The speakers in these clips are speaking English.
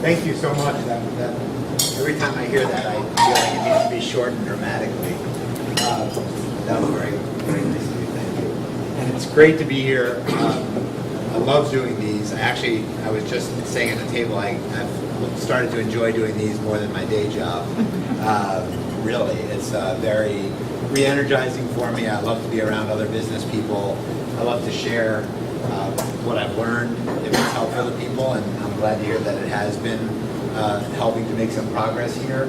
Thank you so much. Every time I hear that, I feel like it needs to be shortened dramatically. That was very nice of you. Thank you. And it's great to be here. I love doing these. I was just saying at the table, I've started to enjoy doing these more than my day job. Really, it's very re-energizing for me. I love to be around other business people. I love to share what I've learned, if it's helpful to people, and I'm glad to hear that it has been helping to make some progress here.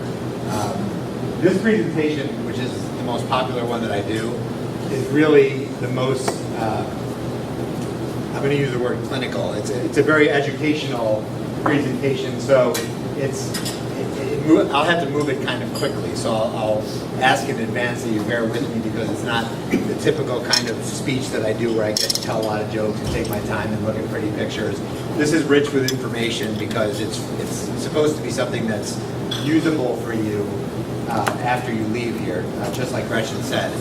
This presentation, which is the most popular one that I do, is really the most, I'm going to use the word clinical. It's a very educational presentation, so I'll have to move it kind of quickly, so I'll ask in advance that you bear with me, because it's not the typical kind of speech that I do where I get to tell a lot of jokes and take my time and look at pretty pictures. This is rich with information because it's supposed to be something that's usable for you after you leave here, just like Gretchen said.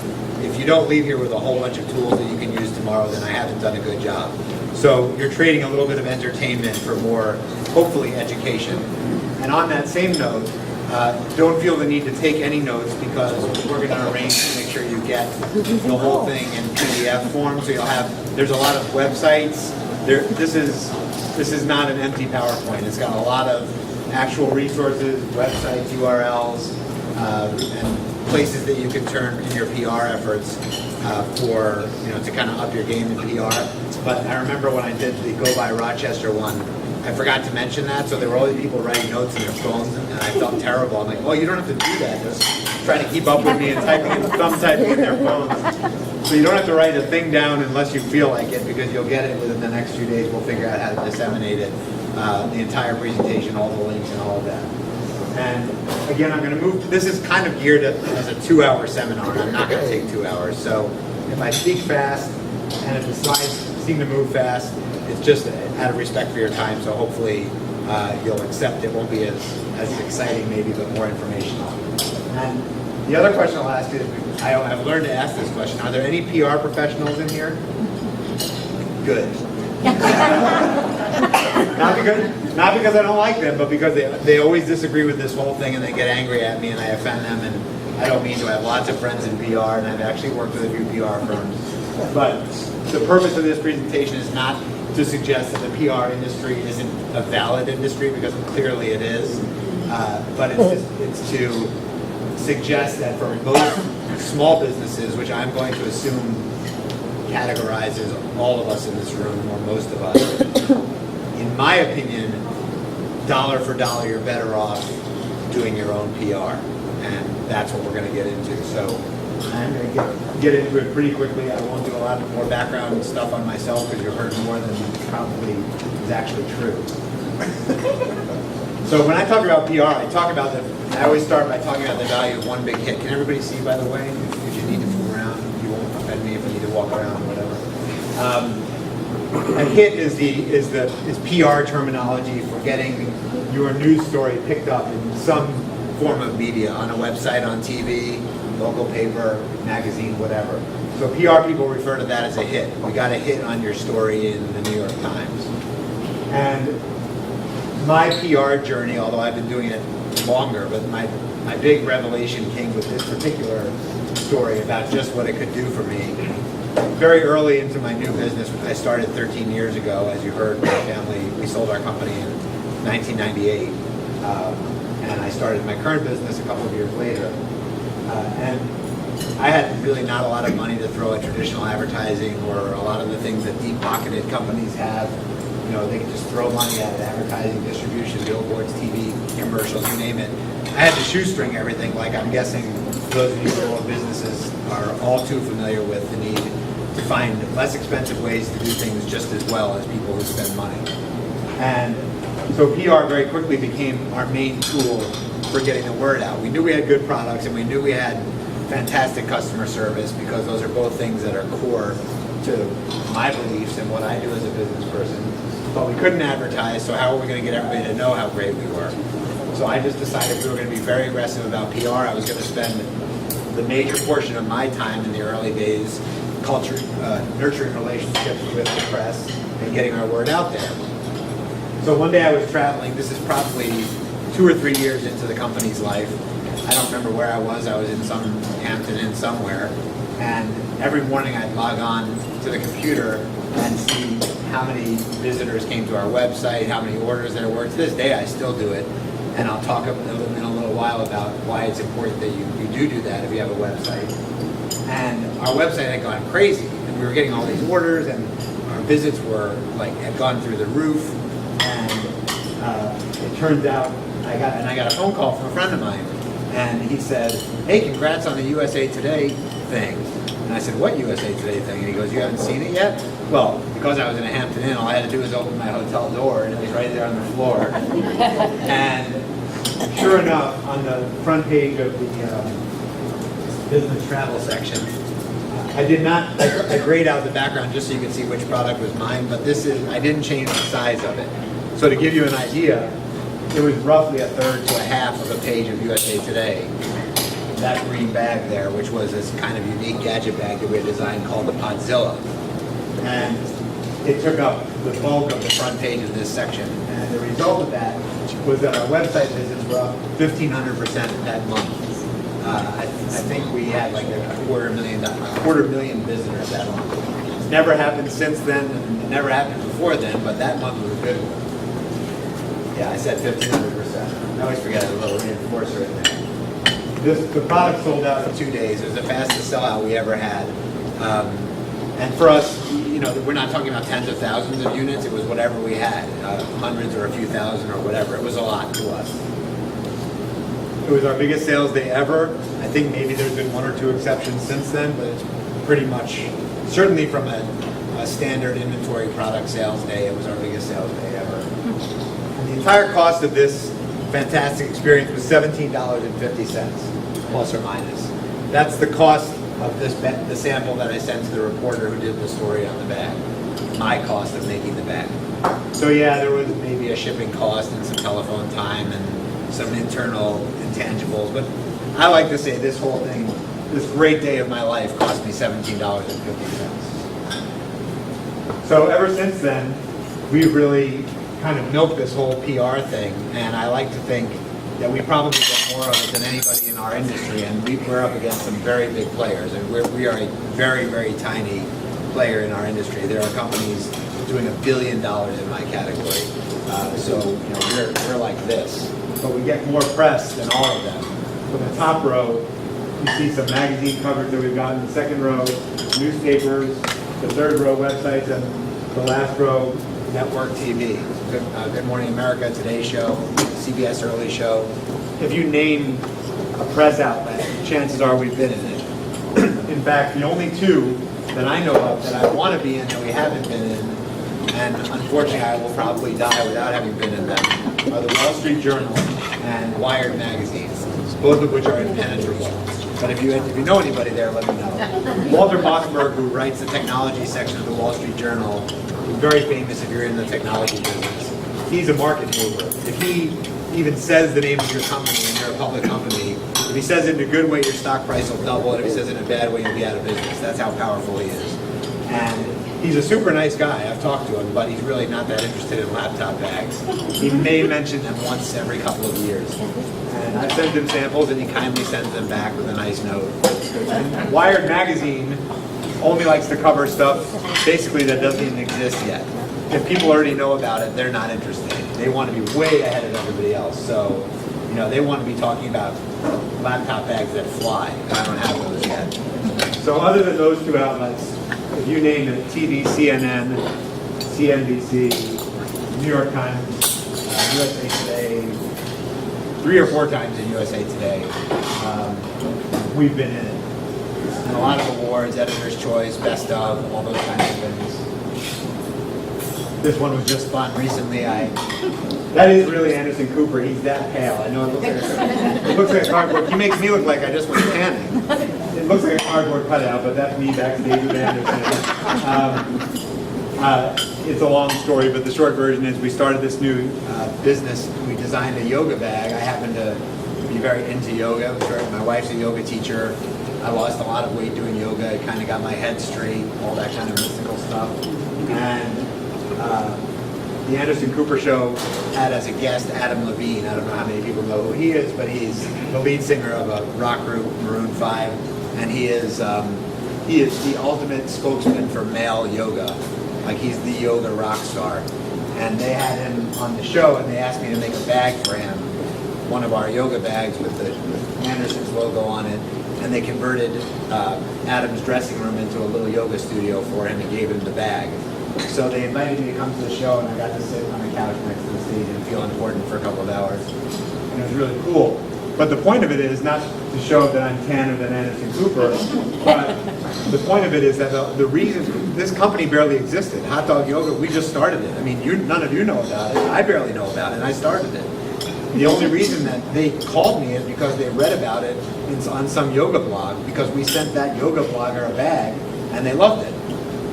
If you don't leave here with a whole bunch of tools that you can use tomorrow, then I haven't done a good job. So you're trading a little bit of entertainment for more, hopefully, education. And on that same note, don't feel the need to take any notes, because we're going to arrange to make sure you get the whole thing in PDF form. So there's a lot of websites. This is not an empty PowerPoint. It's got a lot of actual resources, websites, URLs, and places that you can turn in your PR efforts to kind of up your game in PR. But I remember when I did the Go By Rochester one, I forgot to mention that, so there were all these people writing notes on their phones, and I felt terrible. I'm like, well, you don't have to do that. Just trying to keep up with me and thumb typing in their phones. So you don't have to write a thing down unless you feel like it, because you'll get it within the next few days. We'll figure out how to disseminate it, the entire presentation, all the links and all of that. And again, I'm going to move. This is kind of geared as a 2-hour seminar. I'm not going to take 2 hours. So if I speak fast and if the slides seem to move fast, it's just out of respect for your time. So hopefully you'll accept it. Won't be as exciting maybe, but more informational. And the other question I'll ask you is, I've learned to ask this question. Are there any PR professionals in here? Good. Not because I don't like them, but because they always disagree with this whole thing and they get angry at me and I offend them, and I don't mean to. I have lots of friends in PR, and I've actually worked with a few PR firms. But the purpose of this presentation is not to suggest that the PR industry isn't a valid industry, because clearly it is. But it's to suggest that for most small businesses, which I'm going to assume categorizes all of us in this room, or most of us, in my opinion, dollar for dollar, you're better off doing your own PR. And that's what we're going to get into. So I'm going to get into it pretty quickly. I won't do a lot more background stuff on myself, because you've heard more than probably is actually true. So when I talk about PR, I always start by talking about the value of one big hit. Can everybody see, by the way? If you need to move around, you won't offend me if you need to walk around or whatever. A hit is PR terminology for getting your news story picked up in some form of media, on a website, on TV, local paper, magazine, whatever. So PR people refer to that as a hit. We got a hit on your story in the New York Times. And my PR journey, although I've been doing it longer, but my big revelation came with this particular story about just what it could do for me. Very early into my new business, I started 13 years ago. As you heard, my family, we sold our company in 1998. And I started my current business a couple of years later. And I had really not a lot of money to throw at traditional advertising, or a lot of the things that deep-pocketed companies have. You know, they can just throw money at it: advertising, distribution, billboards, TV, commercials, you name it. I had to shoestring everything, like I'm guessing those of you who own businesses are all too familiar with the need to find less expensive ways to do things just as well as people who spend money. And so PR very quickly became our main tool for getting the word out. We knew we had good products, and we knew we had fantastic customer service, because those are both things that are core to my beliefs and what I do as a business person. But we couldn't advertise, so how were we going to get everybody to know how great we were? So I just decided we were going to be very aggressive about PR. I was going to spend the major portion of my time in the early days nurturing relationships with the press and getting our word out there. So one day I was traveling. This is probably 2 or 3 years into the company's life. I don't remember where I was. I was in some Hampton Inn somewhere. And every morning I'd log on to the computer and see how many visitors came to our website, how many orders there were. To this day, I still do it. And I'll talk in a little while about why it's important that you do that if you have a website. And our website had gone crazy. And we were getting all these orders, and our visits were had gone through the roof. And it turns out I got a phone call from a friend of mine. And he said, "Hey, congrats on the USA Today thing." And I said, "What USA Today thing?" And he goes, "You haven't seen it yet?" Well, because I was in a Hampton Inn, all I had to do was open my hotel door, and it was right there on the floor. And sure enough, on the front page of the business travel section, I grayed out the background just so you could see which product was mine, but I didn't change the size of it. So to give you an idea, it was roughly a third to a half of a page of USA Today. That green bag there, which was this kind of unique gadget bag that we had designed called the Podzilla. And it took up the bulk of the front page of this section. And the result of that was that our website visits were up 1,500% that month. I think we had like a quarter million visitors that month. It's never happened since then, and it never happened before then, but that month was a good one. Yeah, I said 1,500%. I always forget a little reinforcer in there. The product sold out in 2 days. It was the fastest sellout we ever had. And for us, we're not talking about tens of thousands of units. It was whatever we had, hundreds or a few thousand or whatever. It was a lot to us. It was our biggest sales day ever. I think maybe there's been 1 or 2 exceptions since then, but it's pretty much, certainly from a standard inventory product sales day, it was our biggest sales day ever. And the entire cost of this fantastic experience was $17.50, plus or minus. That's the cost of the sample that I sent to the reporter who did the story on the bag. My cost of making the bag. So yeah, there was maybe a shipping cost and some telephone time and some internal intangibles, but I like to say this whole thing, this great day of my life, cost me $17.50. So ever since then, we've really kind of milked this whole PR thing, and I like to think that we probably get more of it than anybody in our industry, and we're up against some very big players, and we are a very, very tiny player in our industry. There are companies doing $1 billion in my category, so we're like this, but we get more press than all of them. From the top row, you see some magazine covers that we've got. In the second row, newspapers. The third row, websites, and the last row, network TV. Good Morning America, Today Show, CBS Early Show. If you name a press outlet, chances are we've been in it. In fact, the only 2 that I know of that I want to be in that we haven't been in, and unfortunately I will probably die without having been in them, are the Wall Street Journal and Wired magazines, both of which are impenetrable. But if you know anybody there, let me know. Walter Mossberg, who writes the technology section of the Wall Street Journal, is very famous if you're in the technology business. He's a market mover. If he even says the name of your company and you're a public company, if he says it in a good way, your stock price will double, and if he says it in a bad way, you'll be out of business. That's how powerful he is. And he's a super nice guy. I've talked to him, but he's really not that interested in laptop bags. He may mention them once every couple of years. And I've sent him samples, and he kindly sends them back with a nice note. And Wired magazine only likes to cover stuff basically that doesn't even exist yet. If people already know about it, they're not interested. They want to be way ahead of everybody else. So, they want to be talking about laptop bags that fly, and I don't have those yet. So other than those 2 outlets, if you name it, TV, CNN, CNBC, New York Times, USA Today, 3 or 4 times in USA Today, we've been in it. And a lot of awards, Editor's Choice, Best of, all those kinds of things. This one was just fun recently. That is really Anderson Cooper. He's that pale. I know it looks like a cardboard. He makes me look like I just went tanning. It looks like a cardboard cutout, but that's me backstage with Anderson. It's a long story, but the short version is we started this new business. We designed a yoga bag. I happen to be very into yoga. My wife's a yoga teacher. I lost a lot of weight doing yoga. It kind of got my head straight, all that kind of mystical stuff. And the Anderson Cooper show had as a guest Adam Levine. I don't know how many people know who he is, but he's the lead singer of a rock group, Maroon 5, and he is the ultimate spokesman for male yoga. Like, he's the yoga rock star. And they had him on the show, and they asked me to make a bag for him, one of our yoga bags with the Anderson's logo on it, and they converted Adam's dressing room into a little yoga studio for him and gave him the bag. So they invited me to come to the show, and I got to sit on the couch next to the stage and feel important for a couple of hours. And it was really cool. But the point of it is not to show that I'm tanner than Anderson Cooper, but the point of it is that the reason this company barely existed, Hot Dog Yoga, we just started it. I mean, none of you know about it. I barely know about it, and I started it. The only reason that they called me is because they read about it on some yoga blog, because we sent that yoga blogger a bag, and they loved it.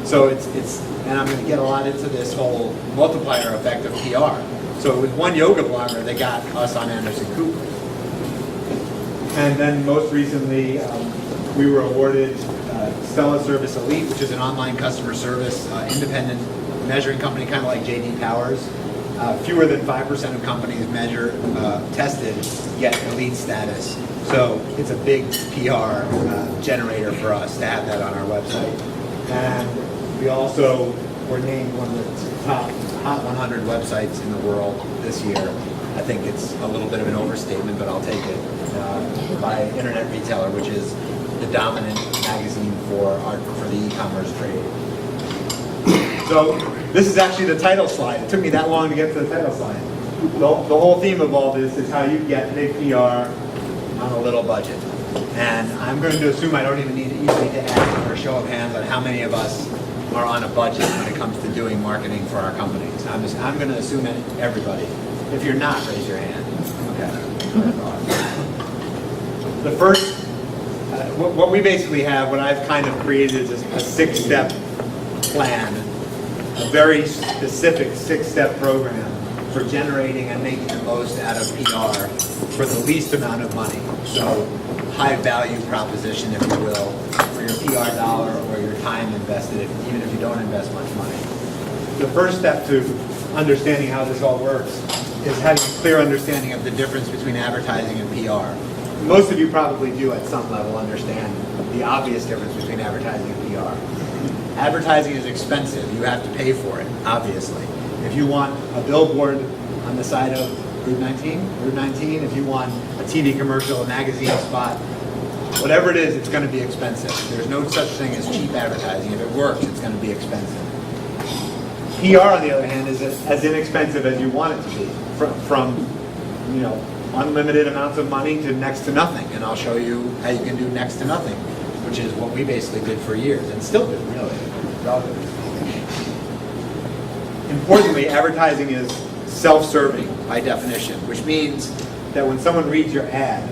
So and I'm going to get a lot into this whole multiplier effect of PR. So it was one yoga blogger that got us on Anderson Cooper. And then most recently, we were awarded Stella Service Elite, which is an online customer service independent measuring company, kind of like J.D. Powers. Fewer than 5% of companies tested get elite status. So it's a big PR generator for us to have that on our website. And we also were named one of the top Hot 100 websites in the world this year. I think it's a little bit of an overstatement, but I'll take it, by Internet Retailer, which is the dominant magazine for the e-commerce trade. So this is actually the title slide. It took me that long to get to the title slide. The whole theme of all this is how you get big PR on a little budget. And I'm going to assume I don't even need to ask for a show of hands on how many of us are on a budget when it comes to doing marketing for our companies. I'm going to assume that everybody. If you're not, raise your hand. Okay. The first, what we basically have, what I've kind of created is a 6-step plan, a very specific 6-step program for generating and making the most out of PR for the least amount of money. So high value proposition, if you will, for your PR dollar or your time invested, even if you don't invest much money. The first step to understanding how this all works is having a clear understanding of the difference between advertising and PR. Most of you probably do at some level understand the obvious difference between advertising and PR. Advertising is expensive. You have to pay for it, obviously. If you want a billboard on the side of Route 19, if you want a TV commercial, a magazine spot, whatever it is, it's going to be expensive. There's no such thing as cheap advertising. If it works, it's going to be expensive. PR, on the other hand, is as inexpensive as you want it to be, from unlimited amounts of money to next to nothing. And I'll show you how you can do next to nothing, which is what we basically did for years, and still do, really, relatively speaking. Importantly, advertising is self-serving by definition, which means that when someone reads your ad,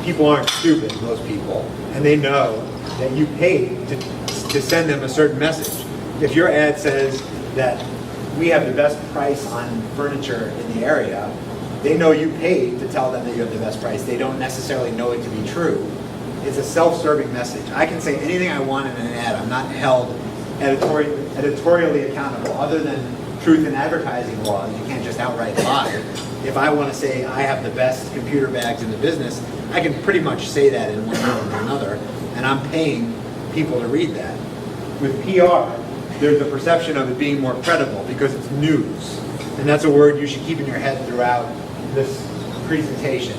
people aren't stupid, most people, and they know that you paid to send them a certain message. If your ad says that we have the best price on furniture in the area, they know you paid to tell them that you have the best price. They don't necessarily know it to be true. It's a self-serving message. I can say anything I want in an ad. I'm not held editorially accountable, other than truth in advertising laws. You can't just outright lie. If I want to say I have the best computer bags in the business, I can pretty much say that in one form or another, and I'm paying people to read that. With PR, there's a perception of it being more credible because it's news. And that's a word you should keep in your head throughout this presentation,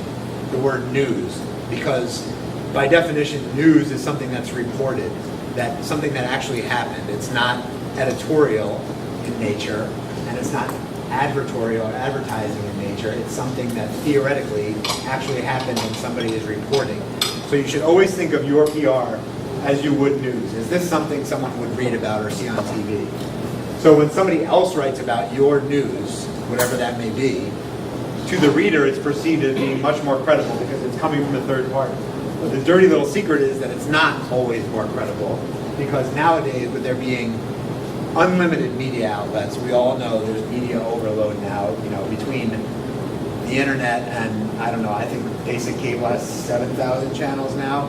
the word news, because by definition, news is something that's reported, that's something that actually happened. It's not editorial in nature, and it's not advertorial or advertising in nature. It's something that theoretically actually happened and somebody is reporting. So you should always think of your PR as you would news. Is this something someone would read about or see on TV? So when somebody else writes about your news, whatever that may be, to the reader it's perceived as being much more credible because it's coming from a third party. But the dirty little secret is that it's not always more credible, because nowadays, with there being unlimited media outlets, we all know there's media overload now, between the internet and, I think basic cable has 7,000 channels now.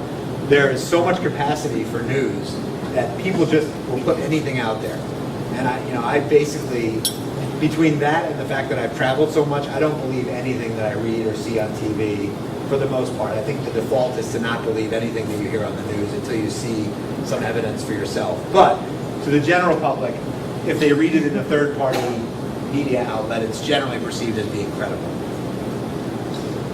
There is so much capacity for news that people just will put anything out there. And I basically between that and the fact that I've traveled so much, I don't believe anything that I read or see on TV for the most part. I think the default is to not believe anything that you hear on the news until you see some evidence for yourself. But to the general public, if they read it in a third-party media outlet, it's generally perceived as being credible.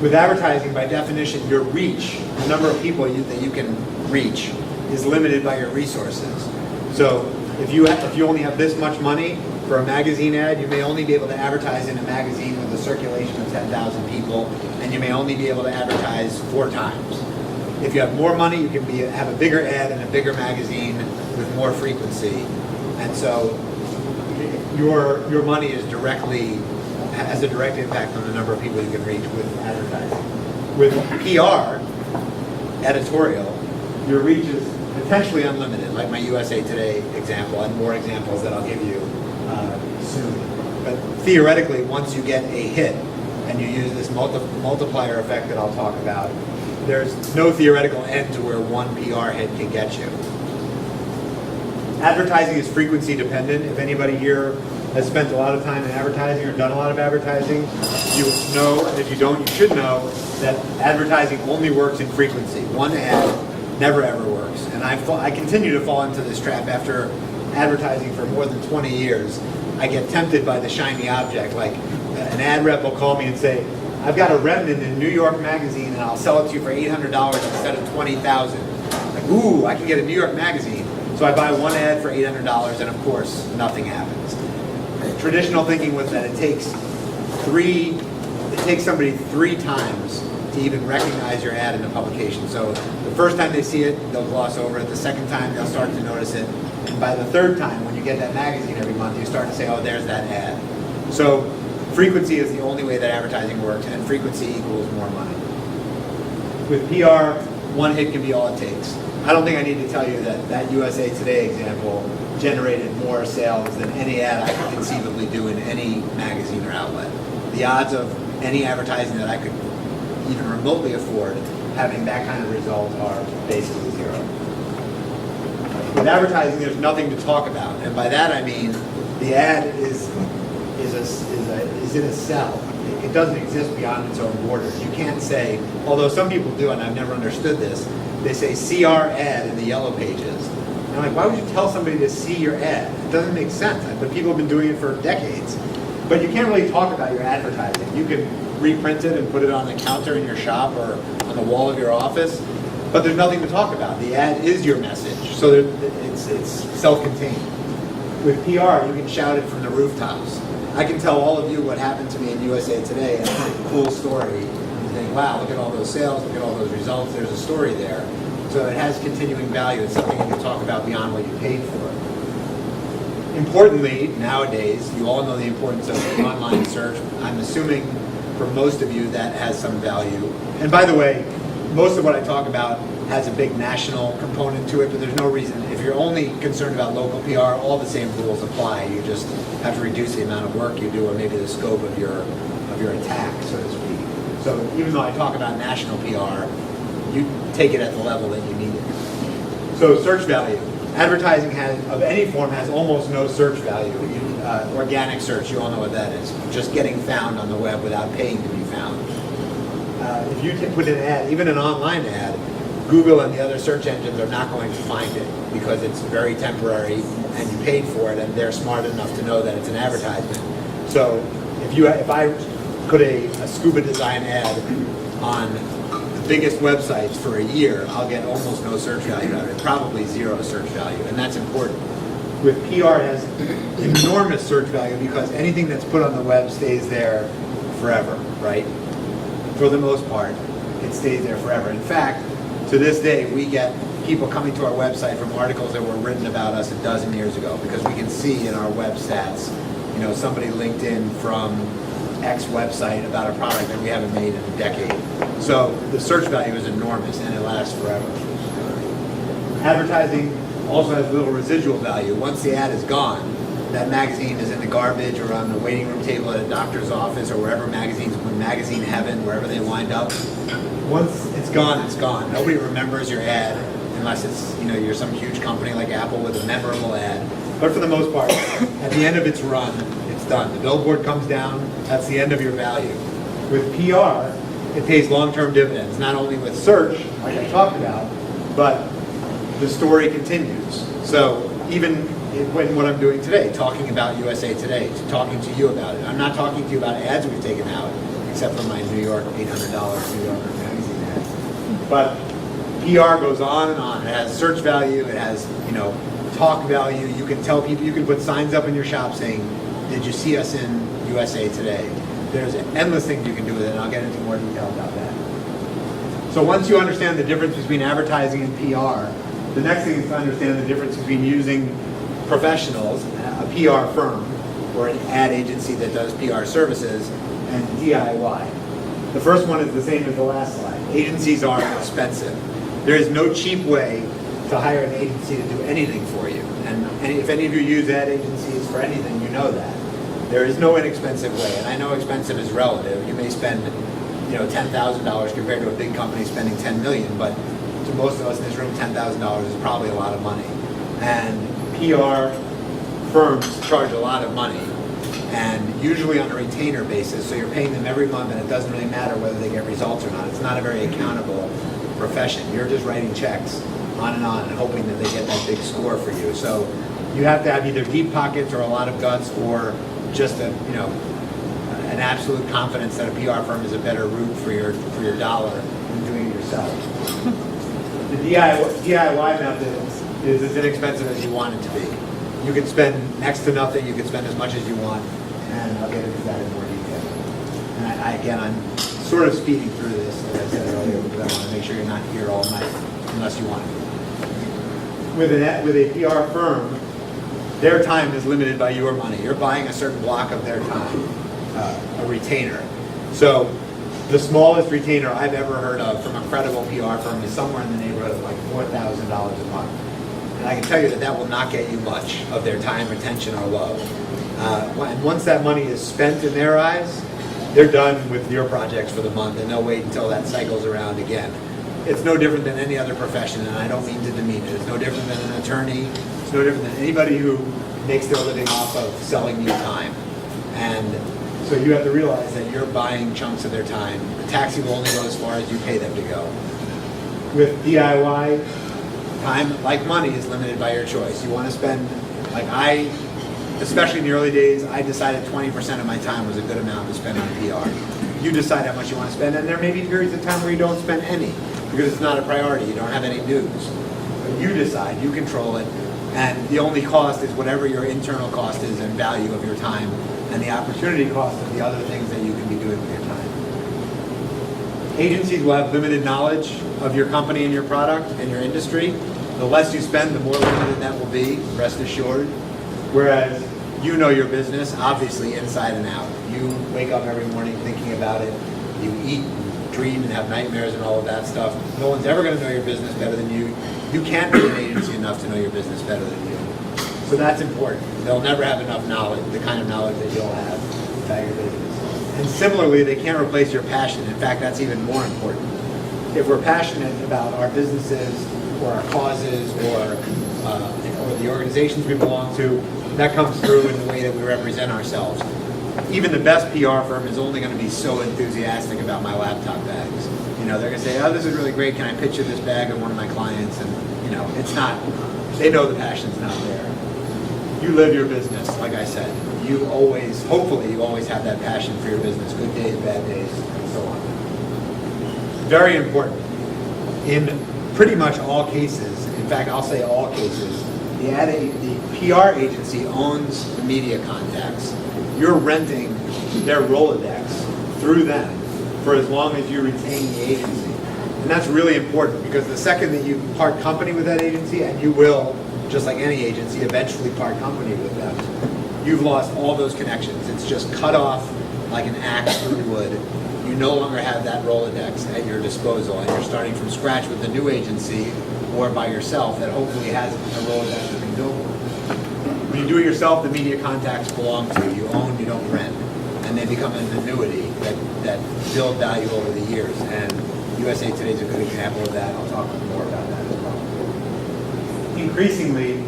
With advertising, by definition, your reach, the number of people that you can reach, is limited by your resources. So if you only have this much money for a magazine ad, you may only be able to advertise in a magazine with a circulation of 10,000 people, and you may only be able to advertise 4 times. If you have more money, you can have a bigger ad in a bigger magazine with more frequency. And so your money has a direct impact on the number of people you can reach with advertising. With PR, editorial, your reach is potentially unlimited, like my USA Today example, and more examples that I'll give you soon. But theoretically, once you get a hit and you use this multiplier effect that I'll talk about, there's no theoretical end to where one PR hit can get you. Advertising is frequency dependent. If anybody here has spent a lot of time in advertising or done a lot of advertising, you know, and if you don't, you should know that advertising only works in frequency. One ad never ever works. And I continue to fall into this trap after advertising for more than 20 years. I get tempted by the shiny object, like an ad rep will call me and say, I've got a remnant in New York Magazine and I'll sell it to you for $800 instead of $20,000. Like, ooh, I can get a New York Magazine. So I buy one ad for $800 and of course nothing happens. Traditional thinking was that it takes somebody 3 times to even recognize your ad in a publication. So the first time they see it, they'll gloss over it. The second time, they'll start to notice it. And by the third time, when you get that magazine every month, you start to say, oh, there's that ad. So frequency is the only way that advertising works, and frequency equals more money. With PR, one hit can be all it takes. I don't think I need to tell you that USA Today example generated more sales than any ad I could conceivably do in any magazine or outlet. The odds of any advertising that I could even remotely afford having that kind of result are basically zero. With advertising, there's nothing to talk about, and by that I mean the ad is in a cell. It doesn't exist beyond its own borders. You can't say, although some people do, and I've never understood this, they say see our ad in the yellow pages. And I'm like, why would you tell somebody to see your ad? It doesn't make sense. But people have been doing it for decades. But you can't really talk about your advertising. You can reprint it and put it on the counter in your shop or on the wall of your office, but there's nothing to talk about. The ad is your message, so it's self-contained. With PR, you can shout it from the rooftops. I can tell all of you what happened to me in USA Today, and it's a cool story. You think, wow, look at all those sales, look at all those results, there's a story there. So it has continuing value. It's something you can talk about beyond what you paid for. Importantly, nowadays, you all know the importance of online search. I'm assuming for most of you that has some value. And by the way, most of what I talk about has a big national component to it, but there's no reason. If you're only concerned about local PR, all the same rules apply. You just have to reduce the amount of work you do or maybe the scope of your attack, so to speak. So even though I talk about national PR, you take it at the level that you need it. So search value. Advertising of any form has almost no search value. Organic search, you all know what that is. Just getting found on the web without paying to be found. If you put an ad, even an online ad, Google and the other search engines are not going to find it because it's very temporary and you paid for it and they're smart enough to know that it's an advertisement. So if I put a scuba design ad on the biggest websites for a year, I'll get almost no search value out of it, probably zero search value, and that's important. With PR, it has enormous search value because anything that's put on the web stays there forever, right? For the most part, it stays there forever. In fact, to this day, we get people coming to our website from articles that were written about us a dozen years ago because we can see in our web stats, somebody linked in from X website about a product that we haven't made in a decade. So the search value is enormous and it lasts forever. Advertising also has little residual value. Once the ad is gone, that magazine is in the garbage or on the waiting room table at a doctor's office or wherever magazine heaven, wherever they wind up. Once it's gone, it's gone. Nobody remembers your ad unless it's, you're some huge company like Apple with a memorable ad. But for the most part, at the end of its run, It's done. The billboard comes down, that's the end of your value. With PR, it pays long-term dividends, not only with search, like I talked about, but the story continues. So even when what I'm doing today, talking about USA Today, talking to you about it. I'm not talking to you about ads we've taken out, except for my New York $800 New Yorker magazine ad. But PR goes on and on. It has search value. It has, talk value. You can tell people. You can put signs up in your shop saying, "Did you see us in USA Today?" There's endless things you can do with it, and I'll get into more detail about that. So once you understand the difference between advertising and PR, the next thing is to understand the difference between using professionals, a PR firm, or an ad agency that does PR services, and DIY. The first one is the same as the last slide. Agencies are expensive. There is no cheap way to hire an agency to do anything for you. And if any of you use ad agencies for anything, you know that. There is no inexpensive way. And I know expensive is relative. You may spend $10,000 compared to a big company spending $10 million, but to most of us in this room, $10,000 is probably a lot of money. And PR firms charge a lot of money, and usually on a retainer basis, so you're paying them every month, and it doesn't really matter whether they get results or not. It's not a very accountable profession. You're just writing checks on and hoping that they get that big score for you. So you have to have either deep pockets or a lot of guts, or just an absolute confidence that a PR firm is a better route for your dollar than doing it yourself. The DIY method is as inexpensive as you want it to be. You can spend next to nothing, you can spend as much as you want, and I'll get into that in more detail. And I'm sort of speeding through this, like I said earlier, because I want to make sure you're not here all night, unless you want to. With a PR firm, their time is limited by your money. You're buying a certain block of their time, a retainer. So the smallest retainer I've ever heard of from a credible PR firm is somewhere in the neighborhood of like $4,000 a month. And I can tell you that will not get you much of their time, attention, or love. And once that money is spent in their eyes, they're done with your projects for the month, and they'll wait until that cycles around again. It's no different than any other profession, and I don't mean to demean it. It's no different than an attorney. It's no different than anybody who makes their living off of selling you time. And so you have to realize that you're buying chunks of their time. The taxi will only go as far as you pay them to go. With DIY, time, like money, is limited by your choice. You want to spend, especially in the early days, I decided 20% of my time was a good amount to spend on PR. You decide how much you want to spend, and there may be periods of time where you don't spend any, because it's not a priority, you don't have any news. But you decide, you control it, and the only cost is whatever your internal cost is and value of your time, and the opportunity cost of the other things that you can be doing with your time. Agencies will have limited knowledge of your company and your product and your industry. The less you spend, the more limited that will be, rest assured. Whereas you know your business, obviously, inside and out. You wake up every morning thinking about it. You eat, dream, and have nightmares and all of that stuff. No one's ever going to know your business better than you. You can't be an agency enough to know your business better than you. So that's important. They'll never have enough knowledge, the kind of knowledge that you'll have about your business. And similarly, they can't replace your passion. In fact, that's even more important. If we're passionate about our businesses or our causes or the organizations we belong to, that comes through in the way that we represent ourselves. Even the best PR firm is only going to be so enthusiastic about my laptop bags. They're going to say, "Oh, this is really great. Can I pitch you this bag of one of my clients?" And it's not. They know the passion's not there. You live your business, like I said. Hopefully, you always have that passion for your business. Good days, bad days, and so on. Very important. In pretty much all cases, in fact, I'll say all cases, the PR agency owns the media contacts. You're renting their Rolodex through them for as long as you retain the agency. And that's really important, because the second that you part company with that agency, and you will, just like any agency, eventually part company with them, you've lost all those connections. It's just cut off like an axe through wood. You no longer have that Rolodex at your disposal, and you're starting from scratch with a new agency or by yourself that hopefully has a Rolodex you can build with. When you do it yourself, the media contacts belong to you. You own, you don't rent. And they become an annuity that build value over the years. And USA Today is a good example of that. I'll talk more about that as well. Increasingly,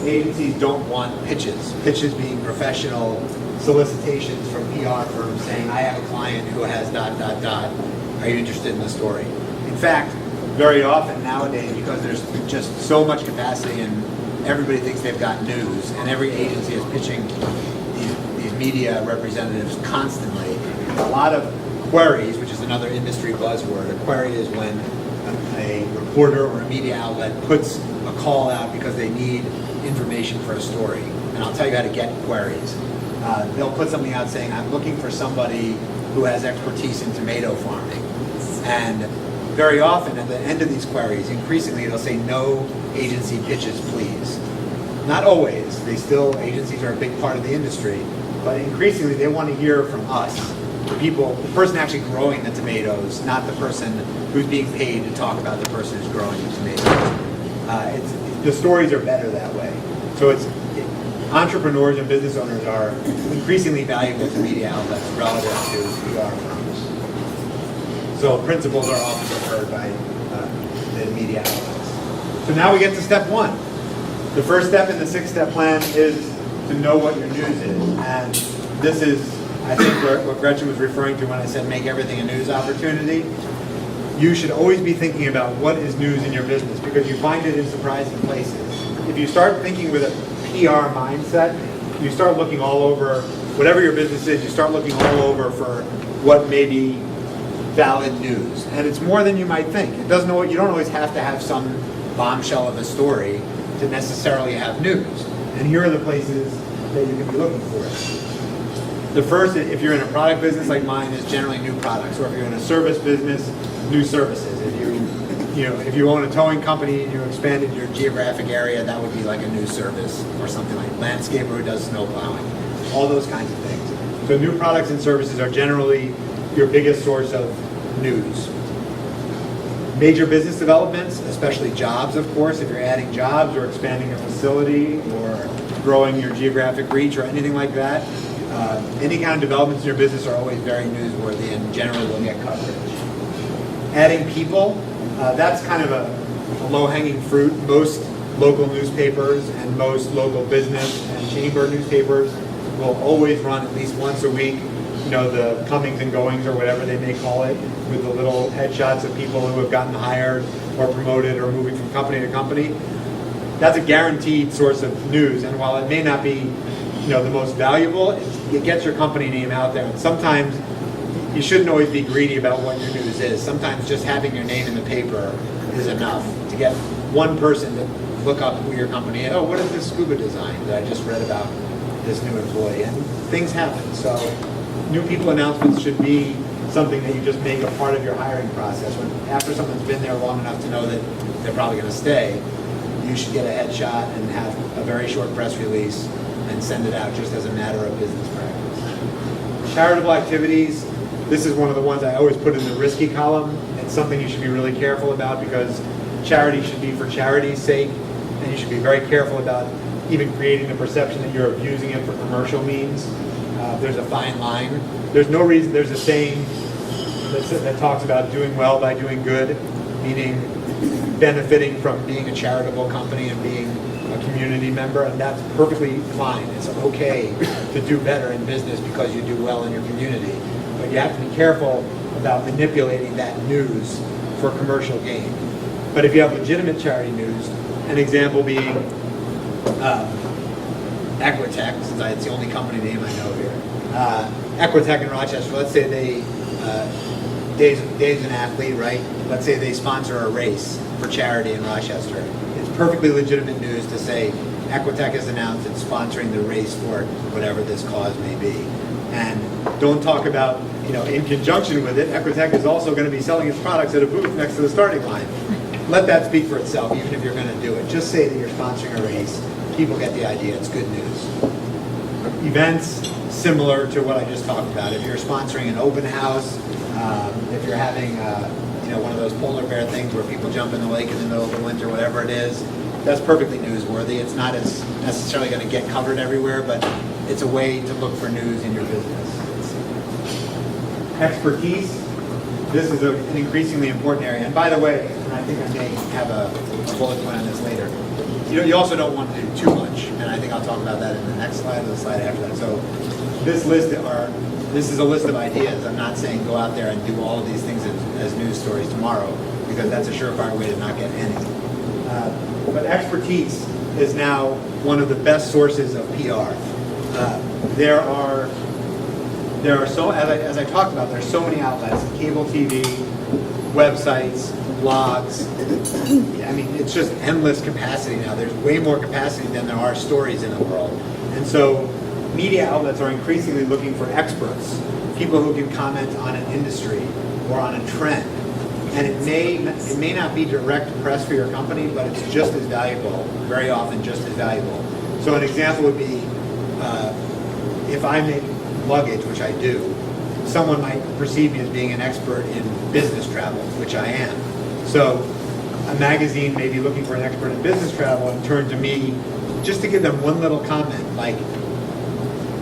agencies don't want pitches. Pitches being professional solicitations from PR firms saying, I have a client who has ... Are you interested in the story? In fact, very often nowadays, because there's just so much capacity and everybody thinks they've got news, and every agency is pitching these media representatives constantly, a lot of queries, which is another industry buzzword. A query is when a reporter or a media outlet puts a call out because they need information for a story. And I'll tell you how to get queries. They'll put something out saying, I'm looking for somebody who has expertise in tomato farming. And very often at the end of these queries, increasingly it'll say no agency pitches, please. Not always. Agencies are a big part of the industry, but increasingly they want to hear from us, the person actually growing the tomatoes, not the person who's being paid to talk about the person who's growing the tomatoes. The stories are better that way. So entrepreneurs and business owners are increasingly valuable to media outlets relative to PR firms. So principals are often preferred by the media outlets. So now we get to step one. The first step in the 6-step plan is to know what your news is. And this is, I think, what Gretchen was referring to when I said make everything a news opportunity. You should always be thinking about what is news in your business because you find it in surprising places. If you start thinking with a PR mindset, you start looking all over, whatever your business is, you start looking all over for what may be valid news. And it's more than you might think. You don't always have to have some bombshell of a story to necessarily have news. And here are the places that you can be looking for it. The first, if you're in a product business like mine, is generally new products. Or if you're in a service business, new services. If you own a towing company and you expanded your geographic area, that would be like a new service or something like landscaper who does snow plowing. All those kinds of things. So new products and services are generally your biggest source of news. Major business developments, especially jobs, of course, if you're adding jobs or expanding a facility or growing your geographic reach or anything like that, any kind of developments in your business are always very newsworthy and generally will get coverage. Adding people, that's kind of a low-hanging fruit. Most local newspapers and most local business and chamber newspapers will always run at least once a week, the comings and goings or whatever they may call it, with the little headshots of people who have gotten hired or promoted or moving from company to company. That's a guaranteed source of news, and while it may not be the most valuable, it gets your company name out there. And sometimes you shouldn't always be greedy about what your news is. Sometimes just having your name in the paper is enough to get one person to look up who your company is. Oh, what is this scuba design that I just read about this new employee? And things happen. So new people announcements should be something that you just make a part of your hiring process. After someone's been there long enough to know that they're probably going to stay, you should get a headshot and have a very short press release and send it out just as a matter of business practice. Charitable activities, this is one of the ones I always put in the risky column. It's something you should be really careful about because charity should be for charity's sake, and you should be very careful about even creating the perception that you're abusing it for commercial means. There's a fine line. There's no reason, there's a saying that talks about doing well by doing good, meaning benefiting from being a charitable company and being a community member, and that's perfectly fine. It's okay to do better in business because you do well in your community. But you have to be careful about manipulating that news for commercial gain. But if you have legitimate charity news, an example being Equitech, since it's the only company name I know here. Equitech in Rochester, let's say Dave's an athlete, right? Let's say they sponsor a race for charity in Rochester. It's perfectly legitimate news to say Equitech has announced it's sponsoring the race for whatever this cause may be. And don't talk about, in conjunction with it, Equitech is also going to be selling its products at a booth next to the starting line. Let that speak for itself, even if you're going to do it. Just say that you're sponsoring a race. People get the idea. It's good news. Events similar to what I just talked about. If you're sponsoring an open house, if you're having one of those polar bear things where people jump in the lake in the middle of the winter, whatever it is, that's perfectly newsworthy. It's not as necessarily going to get covered everywhere, but it's a way to look for news in your business. Expertise. This is an increasingly important area. And by the way, and I think I may have a bullet point on this later, you also don't want to do too much. much, and I think I'll talk about that in the next slide or the slide after that. So this is a list of ideas. I'm not saying go out there and do all of these things as news stories tomorrow, because that's a surefire way to not get any. But expertise is now one of the best sources of PR. There are so, as I talked about, there's so many outlets: cable TV, websites, blogs. I mean, it's just endless capacity now. There's way more capacity than there are stories in the world. And so media outlets are increasingly looking for experts, people who can comment on an industry or on a trend. And it may not be direct press for your company, but it's just as valuable, very often just as valuable. So an example would be, if I make luggage, which I do, someone might perceive me as being an expert in business travel, which I am. So a magazine may be looking for an expert in business travel and turn to me just to give them one little comment, like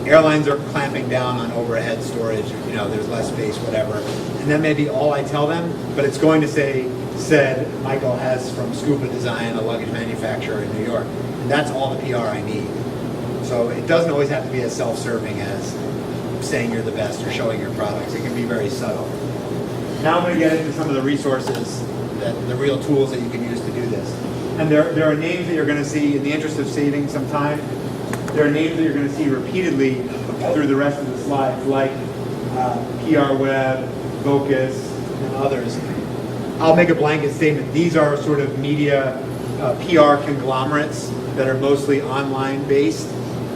airlines are clamping down on overhead storage, there's less space, whatever. And that may be all I tell them, but it's going to say, said Michael Hess from Scuba Design, a luggage manufacturer in New York. And that's all the PR I need. So it doesn't always have to be as self-serving as saying you're the best or showing your products. It can be very subtle. Now I'm going to get into some of the resources, the real tools that you can use to do this. And there are names that you're going to see, in the interest of saving some time, there are names that you're going to see repeatedly through the rest of the slides, like PR Web, Vocus, and others. I'll make a blanket statement. These are sort of media PR conglomerates that are mostly online based,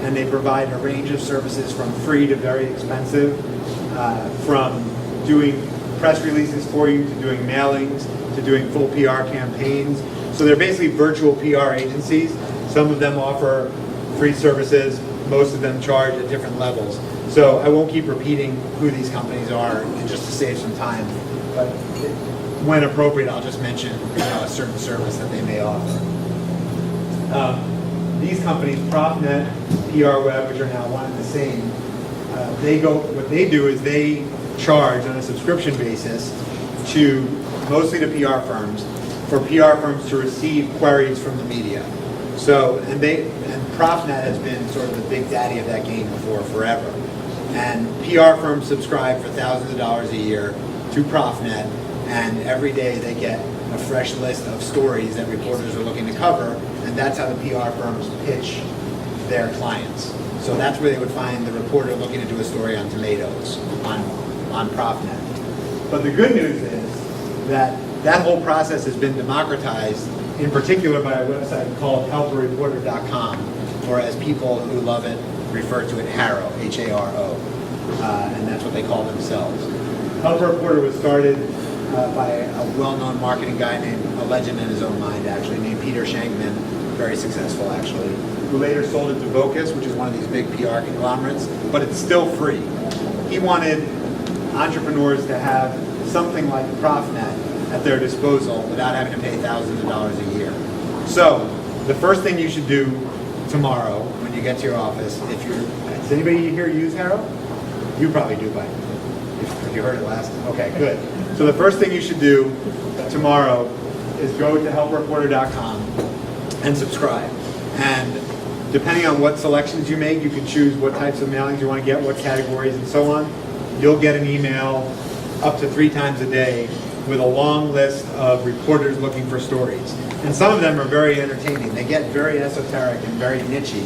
and they provide a range of services from free to very expensive, from doing press releases for you to doing mailings to doing full PR campaigns. So they're basically virtual PR agencies. Some of them offer free services, most of them charge at different levels. So I won't keep repeating who these companies are just to save some time, but when appropriate, I'll just mention a certain service that they may offer. These companies, ProfNet, PR Web, which are now one and the same, what they do is they charge on a subscription basis mostly to PR firms, for PR firms to receive queries from the media. So, and ProfNet has been sort of the big daddy of that game for forever. And PR firms subscribe for thousands of dollars a year to ProfNet, and every day they get a fresh list of stories that reporters are looking to cover, and that's how the PR firms pitch their clients. So that's where they would find the reporter looking to do a story on tomatoes on ProfNet. But the good news is that whole process has been democratized, in particular by a website called helpareporter.com, or as people who love it refer to it, Haro, H-A-R-O, and that's what they call themselves. Help a Reporter was started by a well-known marketing guy named, a legend in his own mind actually, named Peter Shankman, very successful actually, who later sold it to Vocus, which is one of these big PR conglomerates, but it's still free. He wanted entrepreneurs to have something like ProfNet at their disposal without having to pay thousands of dollars a year. So the first thing you should do tomorrow when you get to your office, does anybody here use Haro? You probably do, but if you heard it last time. Okay, good. So the first thing you should do tomorrow is go to helpareporter.com and subscribe. And depending on what selections you make, you can choose what types of mailings you want to get, what categories, and so on. You'll get an email up to 3 times a day with a long list of reporters looking for stories. And some of them are very entertaining. They get very esoteric and very niche-y,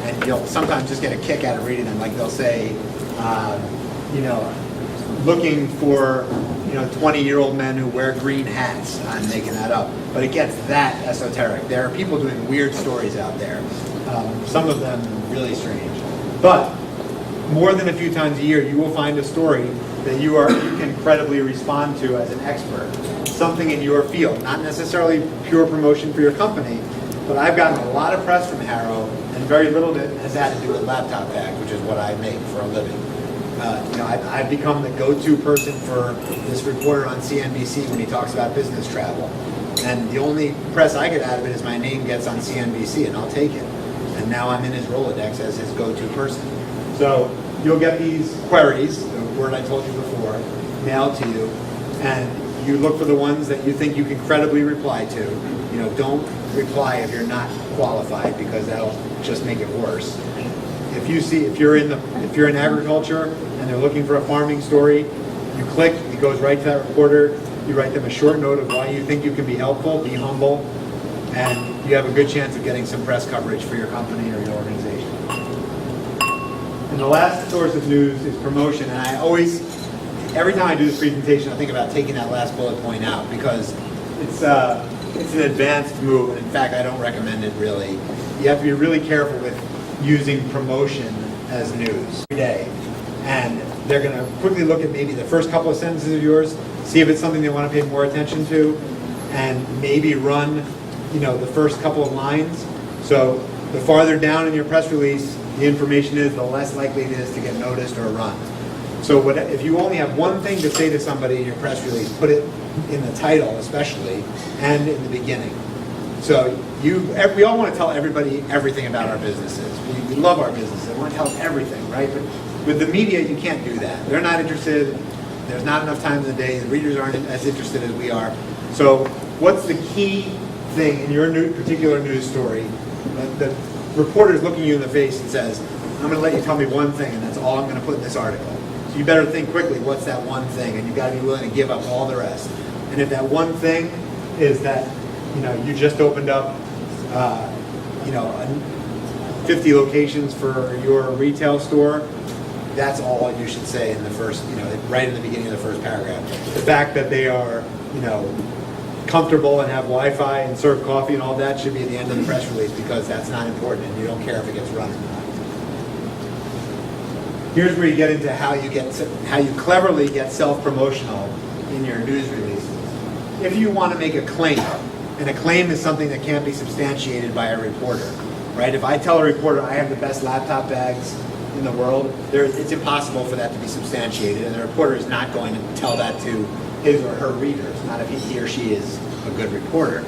and you'll sometimes just get a kick out of reading them. Like they'll say, looking for 20-year-old men who wear green hats. I'm making that up. But it gets that esoteric. There are people doing weird stories out there. Some of them really strange. But more than a few times a year, you will find a story that you can credibly respond to as an expert. Something in your field, not necessarily pure promotion for your company, but I've gotten a lot of press from Haro, and very little of it has had to do with laptop bags, which is what I make for a living. I've become the go-to person for this reporter on CNBC when he talks about business travel. And the only press I get out of it is my name gets on CNBC, and I'll take it. And now I'm in his Rolodex as his go-to person. So you'll get these queries, the word I told you before, mailed to you, and you look for the ones that you think you can credibly reply to. Don't reply if you're not qualified, because that'll just make it worse. If you're in agriculture and they're looking for a farming story, you click, it goes right to that reporter. You write them a short note of why you think you can be helpful, be humble, and you have a good chance of getting some press coverage for your company or your organization. And the last source of news is promotion. And every time I do this presentation, I think about taking that last bullet point out, because it's an advanced move, and in fact, I don't recommend it really. You have to be really careful with using promotion as news every day. And they're going to quickly look at maybe the first couple of sentences of yours, see if it's something they want to pay more attention to, and maybe run, the first couple of lines. So the farther down in your press release the information is, the less likely it is to get noticed or run. So if you only have one thing to say to somebody in your press release, put it in the title especially, and in the beginning. So we all want to tell everybody everything about our businesses. We love our businesses. We want to tell them everything, right? But with the media, you can't do that. They're not interested. There's not enough time in the day. The readers aren't as interested as we are. So what's the key thing in your particular news story? The reporter's looking you in the face and says, I'm going to let you tell me one thing, and that's all I'm going to put in this article. So you better think quickly, what's that one thing? And you've got to be willing to give up all the rest. And if that one thing is that, you just opened up, 50 locations for your retail store, that's all you should say in the first, right in the beginning of the first paragraph. The fact that they are, comfortable and have Wi-Fi and serve coffee and all that should be at the end of the press release, because that's not important and you don't care if it gets run or not. Here's where you get into how you cleverly get self-promotional in your news releases. If you want to make a claim, and a claim is something that can't be substantiated by a reporter, right? If I tell a reporter I have the best laptop bags in the world, it's impossible for that to be substantiated, and the reporter is not going to tell that to his or her readers, not if he or she is a good reporter.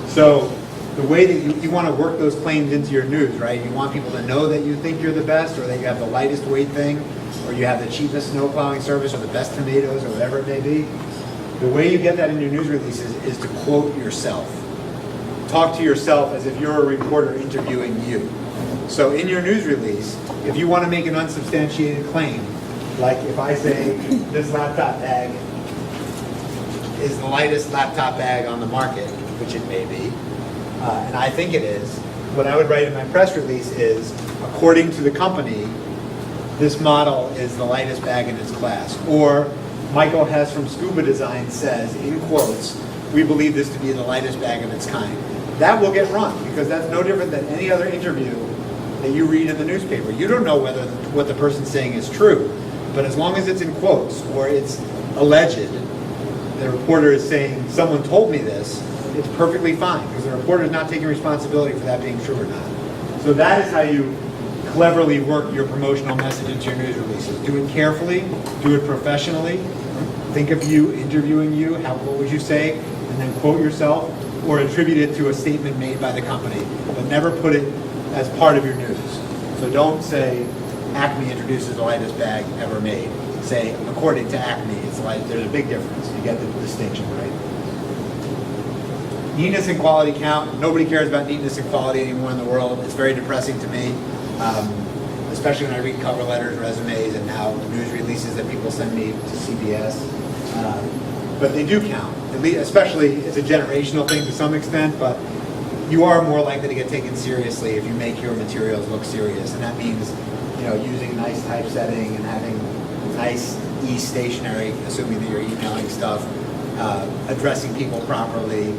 So the way that you want to work those claims into your news, right? You want people to know that you think you're the best, or that you have the lightest weight thing, or you have the cheapest snow plowing service, or the best tomatoes, or whatever it may be. The way you get that in your news releases is to quote yourself. Talk to yourself as if you're a reporter interviewing you. So in your news release, if you want to make an unsubstantiated claim, like if I say this laptop bag is the lightest laptop bag on the market, which it may be, and I think it is, what I would write in my press release is, according to the company, this model is the lightest bag in its class. Or Michael Hess from Scuba Design says, in quotes, we believe this to be the lightest bag of its kind. That will get run, because that's no different than any other interview that you read in the newspaper. You don't know whether what the person's saying is true, but as long as it's in quotes or it's alleged, the reporter is saying, someone told me this, it's perfectly fine, because the reporter is not taking responsibility for that being true or not. So that is how you cleverly work your promotional message into your news releases. Do it carefully, do it professionally. Think of you interviewing you, what would you say, and then quote yourself, or attribute it to a statement made by the company, but never put it as part of your news. So don't say, Acme introduces the lightest bag ever made. Say, according to Acme, it's light. There's a big difference. You get the distinction, right? Neatness and quality count. Nobody cares about neatness and quality anymore in the world. It's very depressing to me, especially when I read cover letters, resumes, and now news releases that people send me to CBS. But they do count. Especially, it's a generational thing to some extent, but you are more likely to get taken seriously if you make your materials look serious, and that means using nice typesetting and having nice e-stationery, assuming that you're emailing stuff, addressing people properly,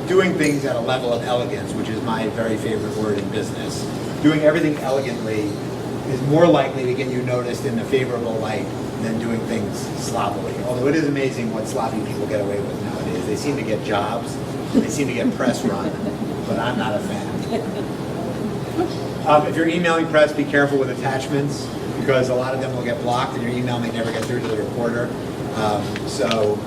doing things at a level of elegance, which is my very favorite word in business. Doing everything elegantly is more likely to get you noticed in a favorable light than doing things sloppily. Although it is amazing what sloppy people get away with nowadays. They seem to get jobs, they seem to get press run, but I'm not a fan. If you're emailing press, be careful with attachments, because a lot of them will get blocked and your email may never get through to the reporter. So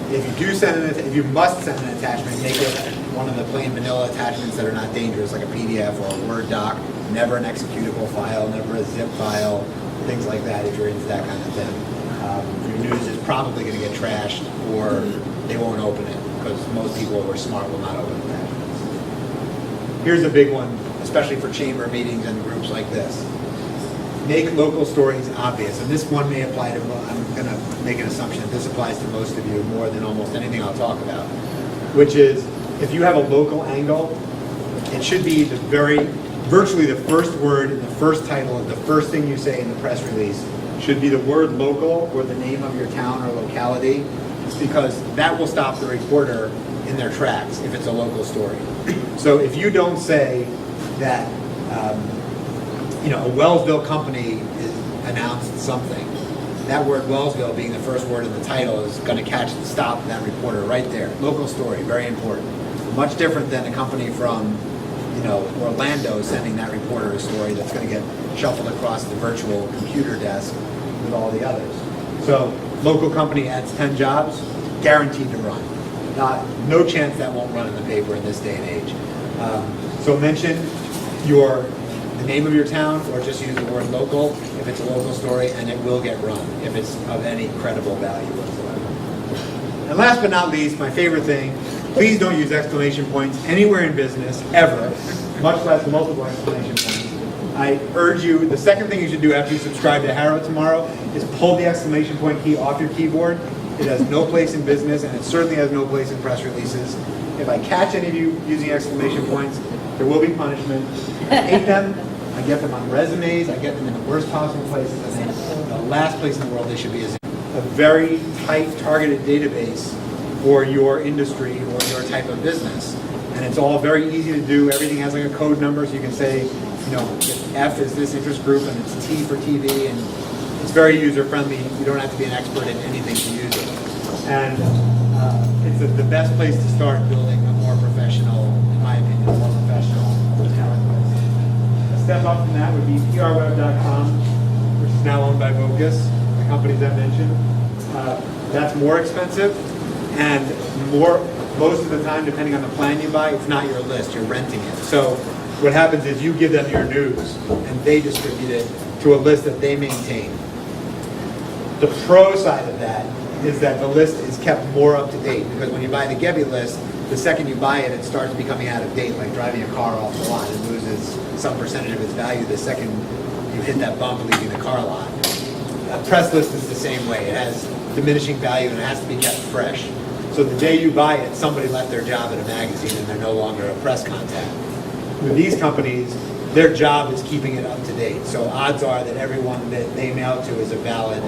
if you must send an attachment, make it one of the plain vanilla attachments that are not dangerous, like a PDF or a Word doc, never an executable file, never a zip file, things like that if you're into that kind of thing. Your news is probably going to get trashed or they won't open it, because most people who are smart will not open attachments. Here's a big one, especially for chamber meetings and groups like this. Make local stories obvious, and this one may apply to, I'm going to make an assumption that this applies to most of you more than almost anything I'll talk about, which is if you have a local angle, it should be virtually the first word in the first title of the first thing you say in the press release should be the word local or the name of your town or locality, because that will stop the reporter in their tracks if it's a local story. So if you don't say that a Wellsville company announced something, that word Wellsville being the first word in the title is going to stop that reporter right there. Local story, very important. Much different than a company from Orlando sending that reporter a story that's going to get shuffled across the virtual computer desk with all the others. So local company adds 10 jobs, guaranteed to run. No chance that won't run in the paper in this day and age. So mention the name of your town, or just use the word local if it's a local story, and it will get run if it's of any credible value whatsoever. And last but not least, my favorite thing, please don't use exclamation points anywhere in business, ever, much less multiple exclamation points. I urge you, the second thing you should do after you subscribe to Harrow tomorrow is pull the exclamation point key off your keyboard. It has no place in business, and it certainly has no place in press releases. If I catch any of you using exclamation points, there will be punishment. I hate them. I get them on resumes. I get them in the worst possible places. And the last place in the world they should be is a very tight, targeted database for your industry or your type of business. And it's all very easy to do. Everything has like a code number, so you can say, F is this interest group, and it's T for TV, and it's very user-friendly. You don't have to be an expert in anything to use it. And it's the best place to start building a more professional, in my opinion, a more professional talent list. A step up from that would be prweb.com, which is now owned by Vocus, the companies I mentioned. That's more expensive, and most of the time, depending on the plan you buy, it's not your list, you're renting it. So what happens is you give them your news, and they distribute it to a list that they maintain. The pro side of that is that the list is kept more up to date, because when you buy the Gebby list, the second you buy it, it starts becoming out of date, like driving a car off the lot. It loses some percentage of its value the second you hit that bump leaving the car lot. A press list is the same way. It has diminishing value, and it has to be kept fresh. So the day you buy it, somebody left their job at a magazine and they're no longer a press contact. With these companies, their job is keeping it up to date. So odds are that everyone that they mail to is a valid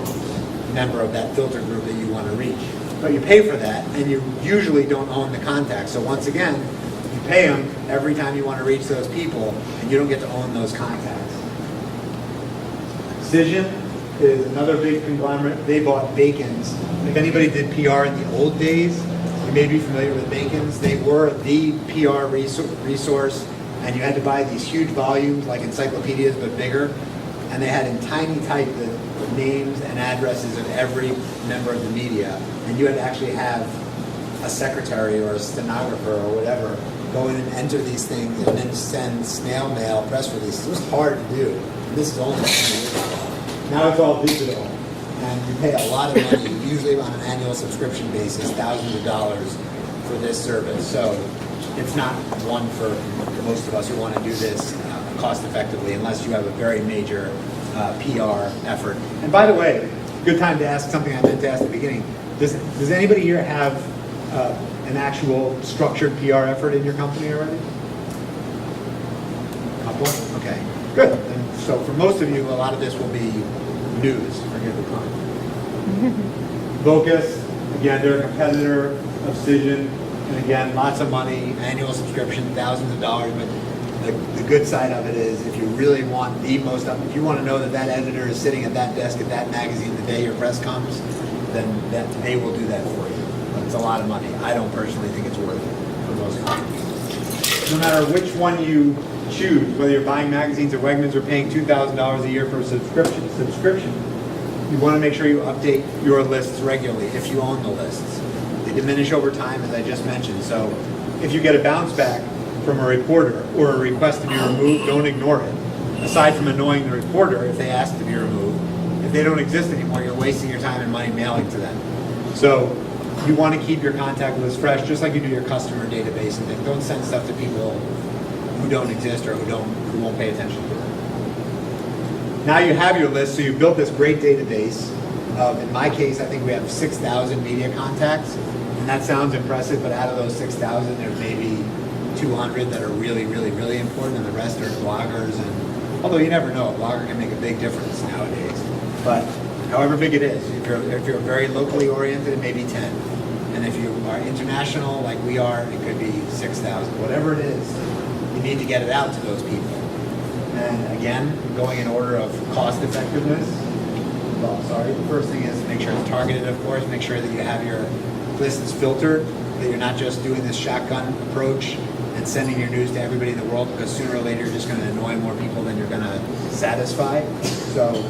member of that filter group that you want to reach. But you pay for that, and you usually don't own the contacts. So once again, you pay them every time you want to reach those people, and you don't get to own those contacts. Cision is another big conglomerate. They bought Bacon's. If anybody did PR in the old days, you may be familiar with Bacon's. They were the PR resource, and you had to buy these huge volumes, like encyclopedias, but bigger. And they had in tiny type the names and addresses of every member of the media. And you had to actually have a secretary or a stenographer or whatever go in and enter these things and then send snail mail press releases. It was hard to do. This is only 20 years ago. Now it's all digital, and you pay a lot of money, usually on an annual subscription basis, thousands of dollars for this service. So it's not one for most of us who want to do this cost effectively, unless you have a very major PR effort. And by the way, good time to ask something I meant to ask at the beginning. Does anybody here have an actual structured PR effort in your company already? Couple? Okay, good. And so for most of you, a lot of this will be news. Forgive the pun. Vocus, again, they're a competitor of Cision, and again, lots of money, annual subscription, thousands of dollars. But the good side of it is, if you really want the most, if you want to know that that editor is sitting at that desk at that magazine the day your press comes, then they will do that for you. But it's a lot of money. I don't personally think it's worth it for most companies. No matter which one you choose, whether you're buying magazines at Wegmans or paying $2,000 a year for a subscription, you want to make sure you update your lists regularly if you own the lists. They diminish over time, as I just mentioned. So if you get a bounce back from a reporter or a request to be removed, don't ignore it. Aside from annoying the reporter if they ask to be removed, if they don't exist anymore, you're wasting your time and money mailing to them. So you want to keep your contact list fresh, just like you do your customer database and things. Don't send stuff to people who don't exist or who won't pay attention to it. Now you have your list, so you've built this great database. In my case, I think we have 6,000 media contacts, and that sounds impressive, but out of those 6,000, there's maybe 200 that are really, really, really important, and the rest are bloggers. And although you never know, a blogger can make a big difference nowadays. But however big it is, if you're very locally oriented, it may be 10. And if you are international, like we are, it could be 6,000. Whatever it is, you need to get it out to those people. And again, going in order of cost effectiveness. Well, sorry, the first thing is make sure it's targeted, of course. Make sure that you have your lists filtered, that you're not just doing this shotgun approach and sending your news to everybody in the world, because sooner or later you're just going to annoy more people than you're going to satisfy. So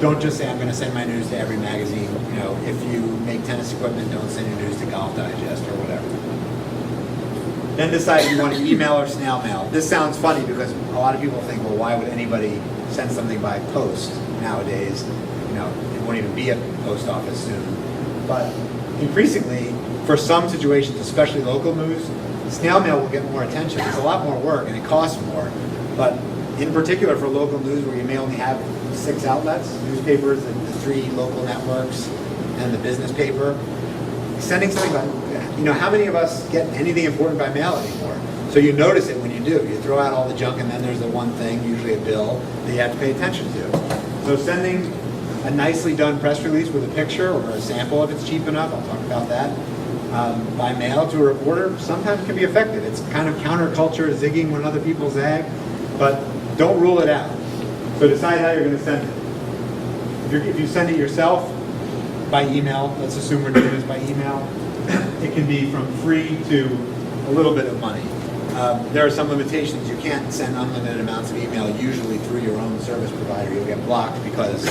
don't just say, I'm going to send my news to every magazine. You know, if you make tennis equipment, don't send your news to Golf Digest or whatever. Then decide if you want to email or snail mail. This sounds funny because a lot of people think, well, why would anybody send something by post nowadays? You know, it won't even be at the post office soon. But increasingly, for some situations, especially local news, snail mail will get more attention. It's a lot more work and it costs more. But in particular for local news, where you may only have 6 outlets, newspapers and the 3 local networks and the business paper, sending something by, you know, how many of us get anything important by mail anymore? So you notice it when you do. You throw out all the junk, and then there's the one thing, usually a bill, that you have to pay attention to. So sending a nicely done press release with a picture or a sample if it's cheap enough, I'll talk about that, by mail to a reporter sometimes can be effective. It's kind of counterculture, zigging when other people zag, but don't rule it out. So decide how you're going to send it. If you send it yourself by email, let's assume we're doing this by email, it can be from free to a little bit of money. There are some limitations. You can't send unlimited amounts of email usually through your own service provider. You'll get blocked because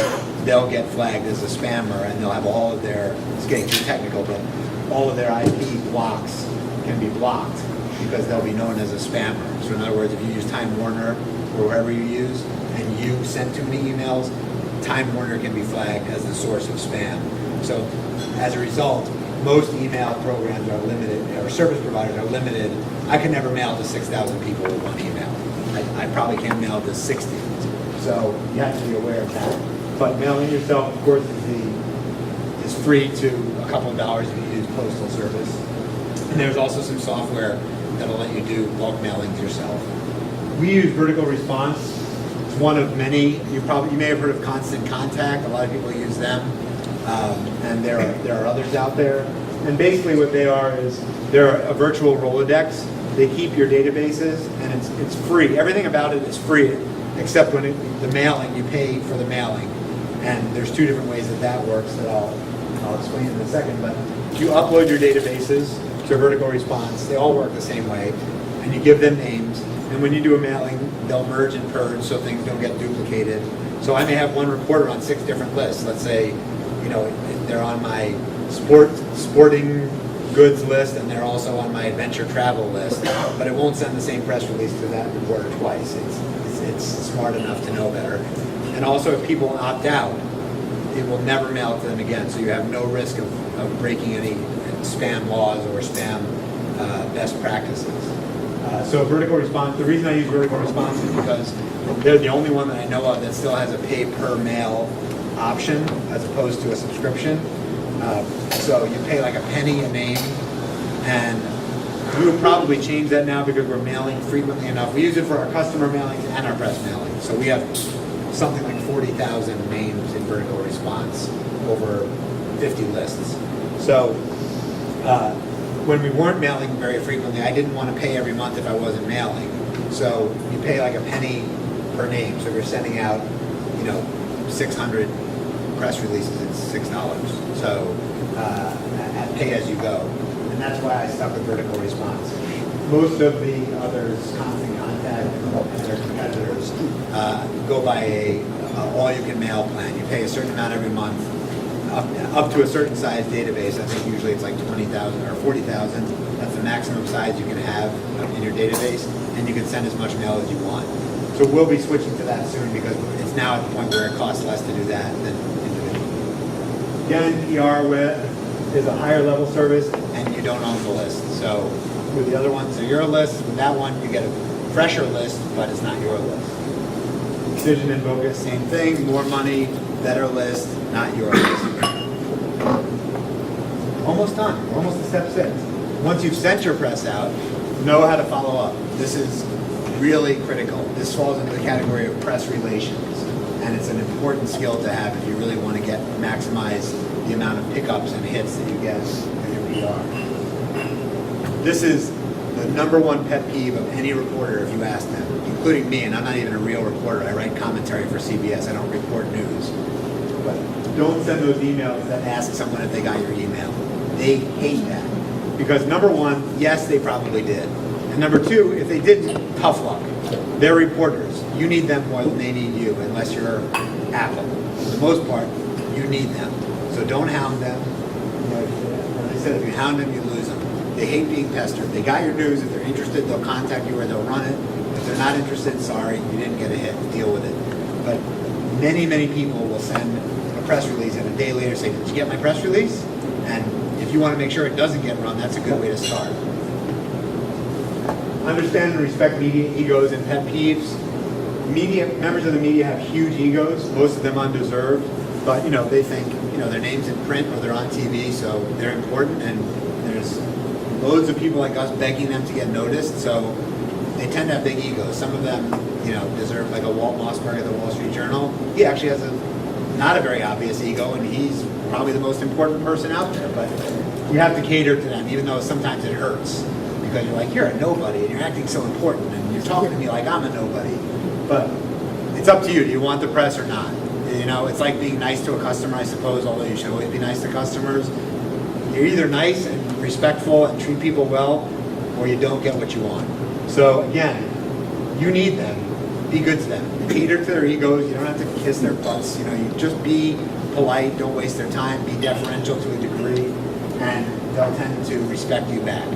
they'll get flagged as a spammer, and they'll have all of their, it's getting too technical, but all of their IP blocks can be blocked because they'll be known as a spammer. So in other words, if you use Time Warner or wherever you use, and you send too many emails, Time Warner can be flagged as the source of spam. So as a result, most email programs are limited, or service providers are limited. I can never mail to 6,000 people with one email. I probably can't mail to 60. So you have to be aware of that. But mailing yourself, of course, is free to a couple of dollars if you use postal service. And there's also some software that'll let you do bulk mailings yourself. We use vertical response. It's one of many. You may have heard of Constant Contact. A lot of people use them. And there are others out there. And basically what they are is they're a virtual Rolodex. They keep your databases, and it's free. Everything about it is free, except when the mailing, you pay for the mailing. And there's 2 different ways that works that I'll explain in a second. But you upload your databases to vertical response. They all work the same way. And you give them names. And when you do a mailing, they'll merge and purge so things don't get duplicated. So I may have one reporter on 6 different lists. Let's say, you know, they're on my sporting goods list, and they're also on my adventure travel list, but it won't send the same press release to that reporter twice. It's smart enough to know better. And also, if people opt out, it will never mail to them again, so you have no risk of breaking any spam laws or spam best practices. So vertical response, the reason I use vertical response is because they're the only one that I know of that still has a pay per mail option as opposed to a subscription. So you pay like a penny a name, and we would probably change that now because we're mailing frequently enough. We use it for our customer mailings and our press mailings. So we have something like 40,000 names in vertical response over 50 lists. So when we weren't mailing very frequently, I didn't want to pay every month if I wasn't mailing. So you pay like a penny per name. So if you're sending out, 600 press releases, it's $6. So at pay as you go. And that's why I stuck with vertical response. Most of the others, Constant Contact and their competitors, go by a all-you-can-mail plan. You pay a certain amount every month, up to a certain size database. I think usually it's like 20,000 or 40,000. That's the maximum size you can have in your database, and you can send as much mail as you want. So we'll be switching to that soon because it's now at the point where it costs less to do that than individually. Again, PR with is a higher level service, and you don't own the list. So with the other ones, they're your list. With that one, you get a fresher list, but it's not your list. Decision and focus, same thing. More money, better list, not your list. Almost done. We're almost to step 6. Once you've sent your press out, know how to follow up. This is really critical. This falls into the category of press relations, and it's an important skill to have if you really want to maximize the amount of pickups and hits that you get in your PR. This is the #1 pet peeve of any reporter if you ask them, including me, and I'm not even a real reporter. I write commentary for CBS. I don't report news. But don't send those emails that ask someone if they got your email. They hate that. Because #1, yes, they probably did. And #2, if they didn't, tough luck. They're reporters. You need them more than they need you, unless you're Apple. For the most part, you need them. So don't hound them. As I said, if you hound them, you lose them. They hate being pestered. They got your news. If they're interested, they'll contact you or they'll run it. If they're not interested, sorry, you didn't get a hit. Deal with it. But many, many people will send a press release and a day later say, did you get my press release? And if you want to make sure it doesn't get run, that's a good way to start. Understand and respect media egos and pet peeves. Members of the media have huge egos, most of them undeserved, but they think their name's in print or they're on TV, so they're important, and there's loads of people like us begging them to get noticed, so they tend to have big egos. Some of them, deserve, like a Walt Mossberg at the Wall Street Journal. He actually has not a very obvious ego, and he's probably the most important person out there, but you have to cater to them, even though sometimes it hurts, because you're like, you're a nobody, and you're acting so important, and you're talking to me like I'm a nobody. But it's up to you. Do you want the press or not? It's like being nice to a customer, I suppose, although you should always be nice to customers. You're either nice and respectful and treat people well, or you don't get what you want. So again, you need them. Be good to them. Cater to their egos. You don't have to kiss their butts. You just be polite. Don't waste their time. Be deferential to a degree, and they'll tend to respect you back.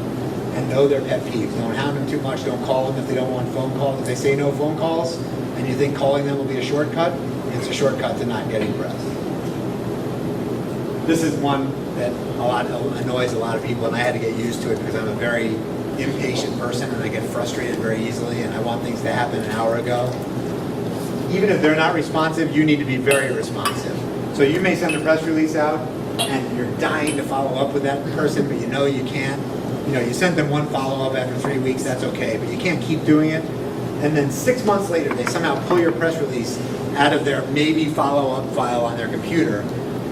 And know their pet peeves. Don't hound them too much. Don't call them if they don't want phone calls. If they say no phone calls, and you think calling them will be a shortcut, it's a shortcut to not getting press. This is one that annoys a lot of people, and I had to get used to it because I'm a very impatient person and I get frustrated very easily, and I want things to happen an hour ago. Even if they're not responsive, you need to be very responsive. So you may send a press release out and you're dying to follow up with that person, but you can't. You sent them one follow-up after 3 weeks, that's okay, but you can't keep doing it. And then 6 months later, they somehow pull your press release out of their maybe follow-up file on their computer,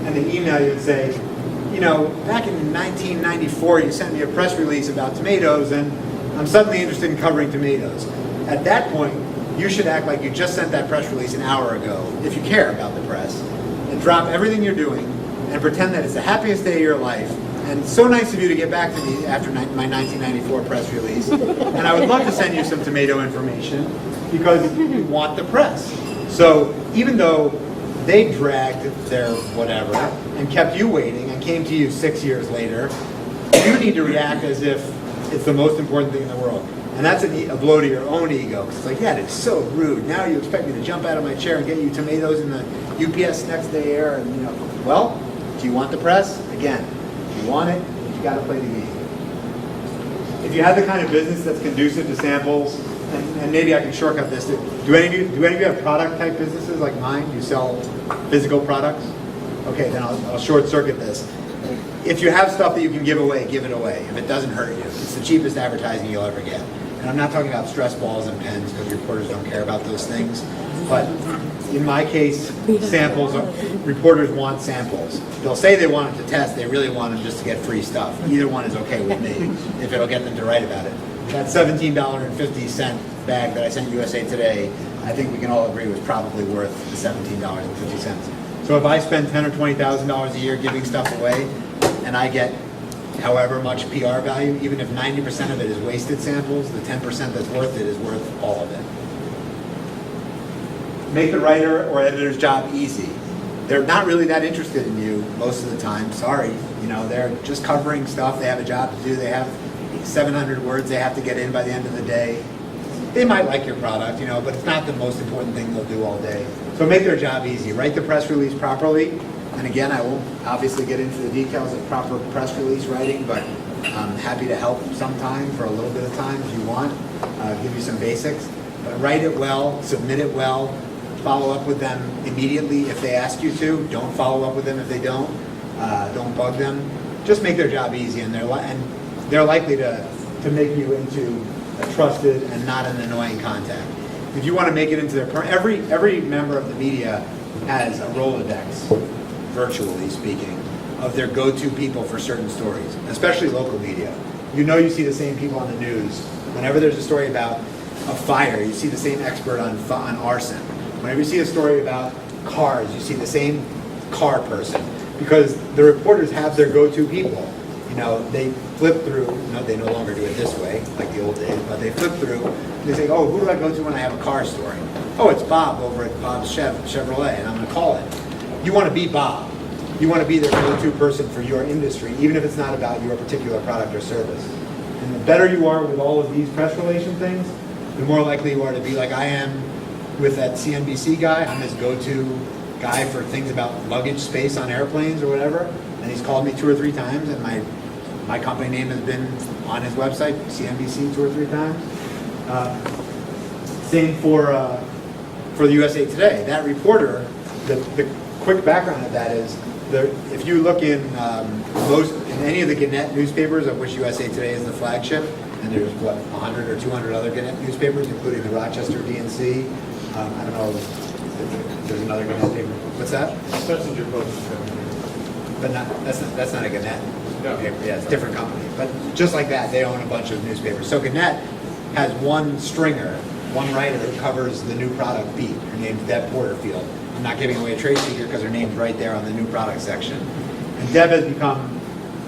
and they email you and say, back in 1994, you sent me a press release about tomatoes, and I'm suddenly interested in covering tomatoes. At that point, you should act like you just sent that press release an hour ago, if you care about the press, and drop everything you're doing and pretend that it's the happiest day of your life. And so nice of you to get back to me after my 1994 press release. And I would love to send you some tomato information because you want the press. So even though they dragged their whatever and kept you waiting and came to you 6 years later, you need to react as if it's the most important thing in the world. And that's a blow to your own ego. Because it's like, yeah, it's so rude. Now you expect me to jump out of my chair and get you tomatoes in the UPS next day air. And well, do you want the press? Again, if you want it, you got to play the game. If you have the kind of business that's conducive to samples, and maybe I can shortcut this. Do any of you have product type businesses like mine? You sell physical products? Okay, then I'll short circuit this. If you have stuff that you can give away, give it away. If it doesn't hurt you, it's the cheapest advertising you'll ever get. And I'm not talking about stress balls and pens because reporters don't care about those things. But in my case, samples, reporters want samples. They'll say they want them to test, they really want them just to get free stuff. Either one is okay with me if it'll get them to write about it. That $17.50 bag that I sent USA Today, I think we can all agree was probably worth the $17.50. So if I spend $10,000 or $20,000 a year giving stuff away, and I get however much PR value, even if 90% of it is wasted samples, the 10% that's worth it is worth all of it. Make the writer or editor's job easy. They're not really that interested in you most of the time. Sorry, they're just covering stuff. They have a job to do. They have 700 words they have to get in by the end of the day. They might like your product, but it's not the most important thing they'll do all day. So make their job easy. Write the press release properly, And again, I won't obviously get into the details of proper press release writing, but I'm happy to help sometime for a little bit of time if you want, give you some basics. But write it well, submit it well, follow up with them immediately if they ask you to. Don't follow up with them if they don't. Don't bug them. Just make their job easy, and they're likely to make you into a trusted and not an annoying contact. If you want to make it into their every member of the media has a Rolodex, virtually speaking, of their go-to people for certain stories, especially local media. You see the same people on the news. Whenever there's a story about a fire, you see the same expert on arson. Whenever you see a story about cars, you see the same car person, because the reporters have their go-to people. They flip through, they no longer do it this way, like the old days, but they flip through, and they say, oh, who do I go to when I have a car story? Oh, it's Bob over at Bob's Chevrolet, and I'm going to call it. You want to be Bob. You want to be their go-to person for your industry, even if it's not about your particular product or service. And the better you are with all of these press relation things, the more likely you are to be like I am with that CNBC guy. I'm his go-to guy for things about luggage space on airplanes or whatever, and he's called me 2 or 3 times, and my company name has been on his website, CNBC, 2 or 3 times. Same for the USA Today. That reporter, the quick background of that is, if you look in any of the Gannett newspapers, of which USA Today is the flagship, and there's 100 or 200 other Gannett newspapers, including the Rochester DNC. I don't know, there's another Gannett paper. What's that? Messenger Post. But that's not a Gannett. No. Okay, yeah, it's a different company. But just like that, they own a bunch of newspapers. So Gannett has one stringer, one writer who covers the new product beat. Her name's Deb Porterfield. I'm not giving away a trade secret because her name's right there on the new product section. And Deb has become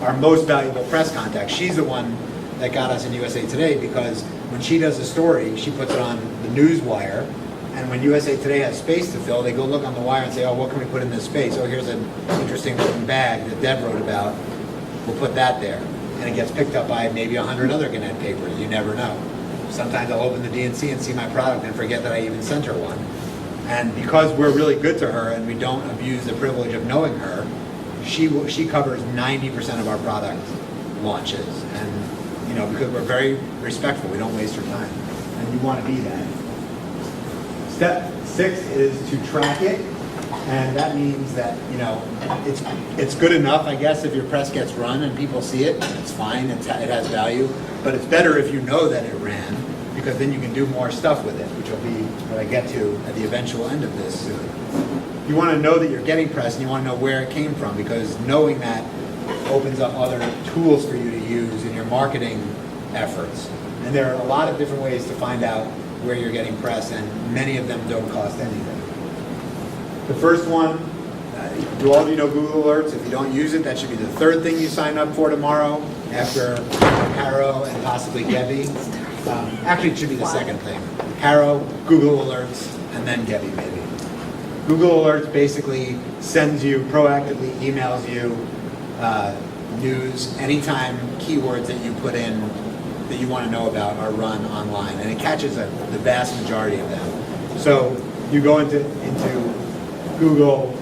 our most valuable press contact. She's the one that got us in USA Today, because when she does a story, she puts it on the news wire, and when USA Today has space to fill, they go look on the wire and say, oh, what can we put in this space? Oh, here's an interesting looking bag that Deb wrote about. We'll put that there. And it gets picked up by maybe 100 other Gannett papers. You never know. Sometimes I'll open the DNC and see my product and forget that I even sent her one. And because we're really good to her and we don't abuse the privilege of knowing her, she covers 90% of our product launches. And because we're very respectful, we don't waste her time. And you want to be that. Step 6 is to track it. And that means that, it's good enough, I guess, if your press gets run and people see it, it's fine, it has value. But it's better if you know that it ran, because then you can do more stuff with it, which will be what I get to at the eventual end of this soon. You want to know that you're getting press, and you want to know where it came from, because knowing that opens up other tools for you to use in your marketing efforts. And there are a lot of different ways to find out where you're getting press, and many of them don't cost anything. The first one, do all of you know Google Alerts? If you don't use it, that should be the 3rd thing you sign up for tomorrow, after Harrow and possibly Gebby. Actually, it should be the 2nd thing. Harrow, Google Alerts, and then Gebby maybe. Google Alerts basically proactively emails you news anytime keywords that you put in that you want to know about are run online, and it catches the vast majority of them. So you go into Google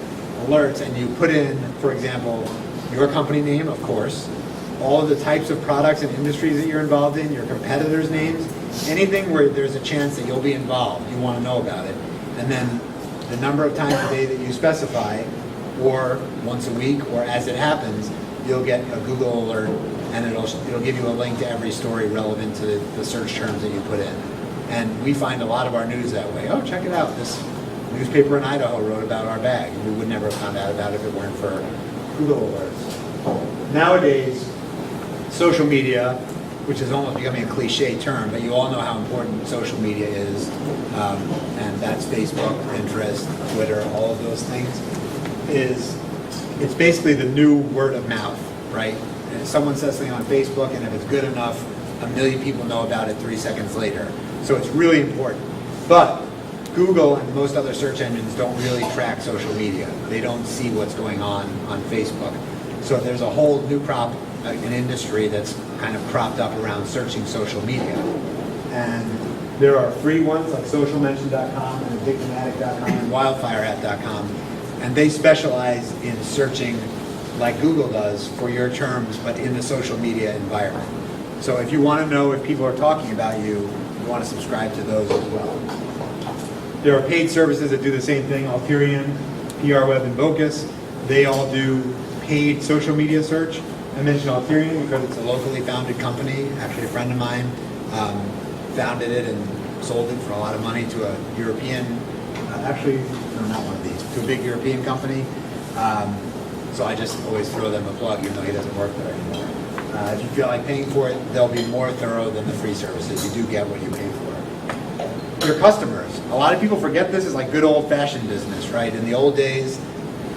Alerts and you put in, for example, your company name, of course, all of the types of products and industries that you're involved in, your competitors' names, anything where there's a chance that you'll be involved, you want to know about it. And then the number of times a day that you specify, or once a week, or as it happens, you'll get a Google alert, and it'll give you a link to every story relevant to the search terms that you put in. And we find a lot of our news that way. Oh, check it out. This newspaper in Idaho wrote about our bag. We would never have found out about it if it weren't for Google alerts. Nowadays, social media, which is almost becoming a cliche term, but you all know how important social media is, and that's Facebook, Pinterest, Twitter, all of those things, it's basically the new word of mouth, right? If someone says something on Facebook, and if it's good enough, 1 million people know about it 3 seconds later. So it's really important. But Google and most other search engines don't really track social media. They don't see what's going on Facebook. So there's a whole new an industry that's kind of cropped up around searching social media. And there are free ones like socialmention.com and addictomatic.com and wildfirehat.com And they specialize in searching like Google does for your terms, but in the social media environment. So if you want to know if people are talking about you, you want to subscribe to those as well. There are paid services that do the same thing, Alterian, PRWeb, and Vocus. They all do paid social media search. I mentioned Alterian because it's a locally founded company. Actually, a friend of mine founded it and sold it for a lot of money to a European, actually, no, not one of these, to a big European company. So I just always throw them a plug, even though he doesn't work there anymore. If you feel like paying for it, they'll be more thorough than the free services. You do get what you pay for. Your customers. A lot of people forget this is like good old-fashioned business, right? In the old days,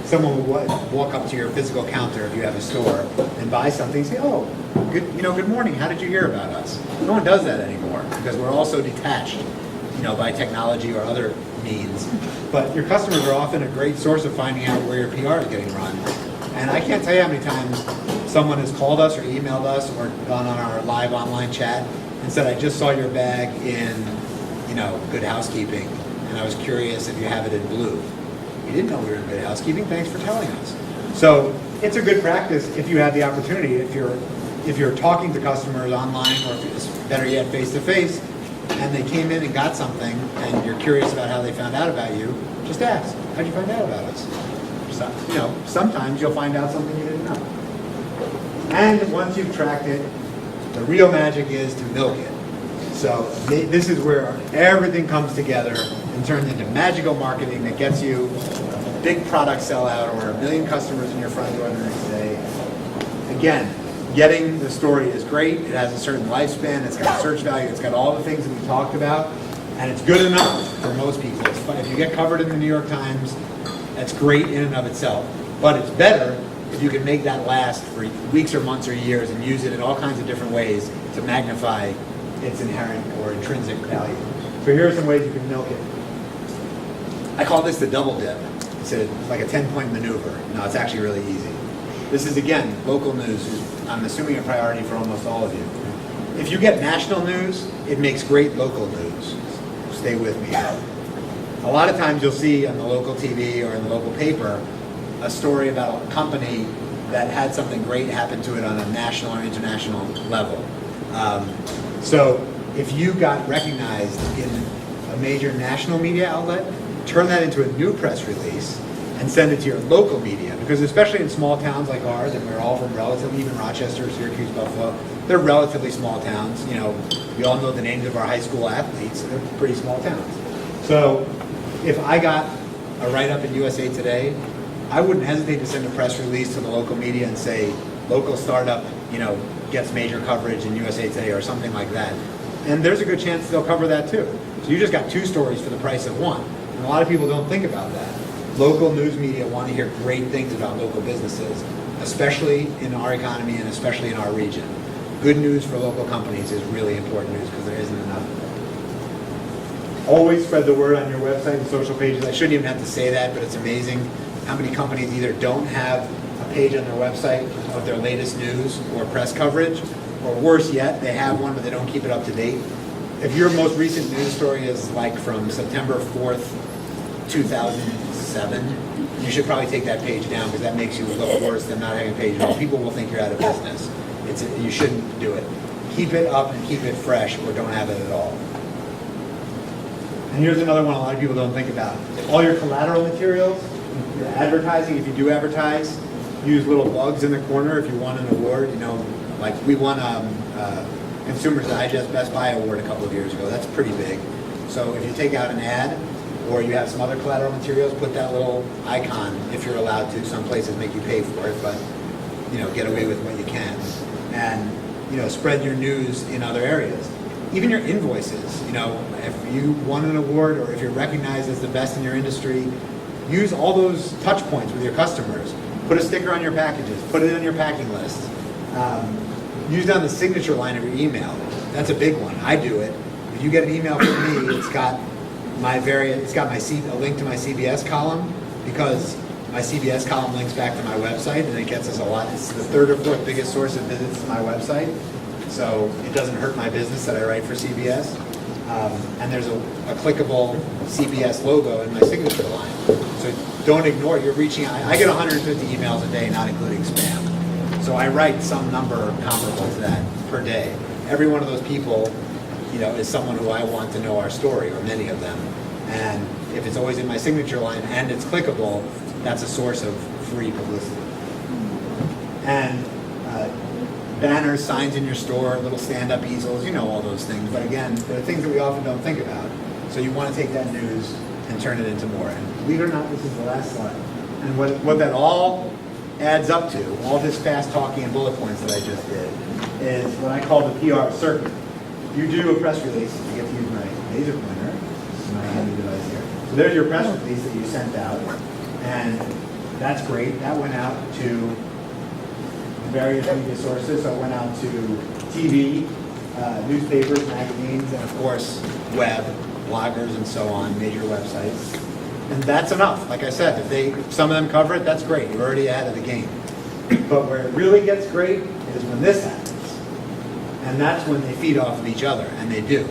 someone would walk up to your physical counter if you have a store and buy something and say, oh, good morning, how did you hear about us? No one does that anymore because we're all so detached, by technology or other means. But your customers are often a great source of finding out where your PR is getting run. And I can't tell you how many times someone has called us or emailed us or gone on our live online chat and said, I just saw your bag in, Good Housekeeping, and I was curious if you have it in blue. You didn't know we were in Good Housekeeping, thanks for telling us. So it's a good practice if you have the opportunity, if you're talking to customers online or if it's better yet face-to-face, and they came in and got something and you're curious about how they found out about you, just ask, how'd you find out about us? So, sometimes you'll find out something you didn't know. And once you've tracked it, the real magic is to milk it. So this is where everything comes together and turns into magical marketing that gets you a big product sellout or 1 million customers in your front door the next day. Again, getting the story is great. It has a certain lifespan. It's got search value. It's got all the things that we talked about. And it's good enough for most people. It's fun. If you get covered in the New York Times, that's great in and of itself. But it's better if you can make that last for weeks or months or years and use it in all kinds of different ways to magnify its inherent or intrinsic value. So here are some ways you can milk it. I call this the double dip. It's like a 10-point maneuver. No, it's actually really easy. This is, again, local news. I'm assuming a priority for almost all of you. If you get national news, it makes great local news. Stay with me here. A lot of times you'll see on the local TV or in the local paper a story about a company that had something great happen to it on a national or international level. So if you got recognized in a major national media outlet, turn that into a new press release and send it to your local media. Because especially in small towns like ours, and we're all from relatively, even Rochester, Syracuse, Buffalo, they're relatively small towns. We all know the names of our high school athletes, and they're pretty small towns. So if I got a write-up in USA Today, I wouldn't hesitate to send a press release to the local media and say, local startup, gets major coverage in USA Today or something like that. And there's a good chance they'll cover that too. So you just got 2 stories for the price of 1. And a lot of people don't think about that. Local news media want to hear great things about local businesses, especially in our economy and especially in our region. Good news for local companies is really important news because there isn't enough of it. Always spread the word on your website and social pages. I shouldn't even have to say that, but it's amazing how many companies either don't have a page on their website of their latest news or press coverage, or worse yet, they have one but they don't keep it up to date. If your most recent news story is like from September 4th, 2007, you should probably take that page down because that makes you look worse than not having a page at all. People will think you're out of business. You shouldn't do it. Keep it up and keep it fresh or don't have it at all. And here's another one a lot of people don't think about. All your collateral materials, your advertising, if you do advertise, use little bugs in the corner if you want an award. Like we won a Consumers Digest Best Buy Award a couple of years ago. That's pretty big. So if you take out an ad or you have some other collateral materials, put that little icon if you're allowed to. Some places make you pay for it, but get away with what you can. And spread your news in other areas. Even your invoices, if you won an award or if you're recognized as the best in your industry, use all those touch points with your customers. Put a sticker on your packages, put it on your packing list. Use it on the signature line of your email. That's a big one. I do it. If you get an email from me, it's got a link to my CBS column because my CBS column links back to my website and it gets us a lot. It's the 3rd or 4th biggest source of visits to my website. So it doesn't hurt my business that I write for CBS. And there's a clickable CBS logo in my signature line. So don't ignore it. You're reaching out. I get 150 emails a day, not including spam. So I write some number comparable to that per day. Every one of those people, you know, is someone who I want to know our story, or many of them. And if it's always in my signature line and it's clickable, that's a source of free publicity. And banners, signs in your store, little stand-up easels, you know all those things. But again, they're things that we often don't think about. So you want to take that news and turn it into more. And believe it or not, this is the last slide. And what that all adds up to, all this fast talking and bullet points that I just did, is what I call the PR circuit. You do a press release, I get to use my laser pointer, my handy device here. So there's your press release that you sent out. And that's great. That went out to various media sources. So it went out to TV, newspapers, magazines, and of course, web, bloggers, and so on, major websites. And that's enough. Like I said, if some of them cover it, that's great. You're already ahead of the game. But where it really gets great is when this happens. And that's when they feed off of each other, and they do.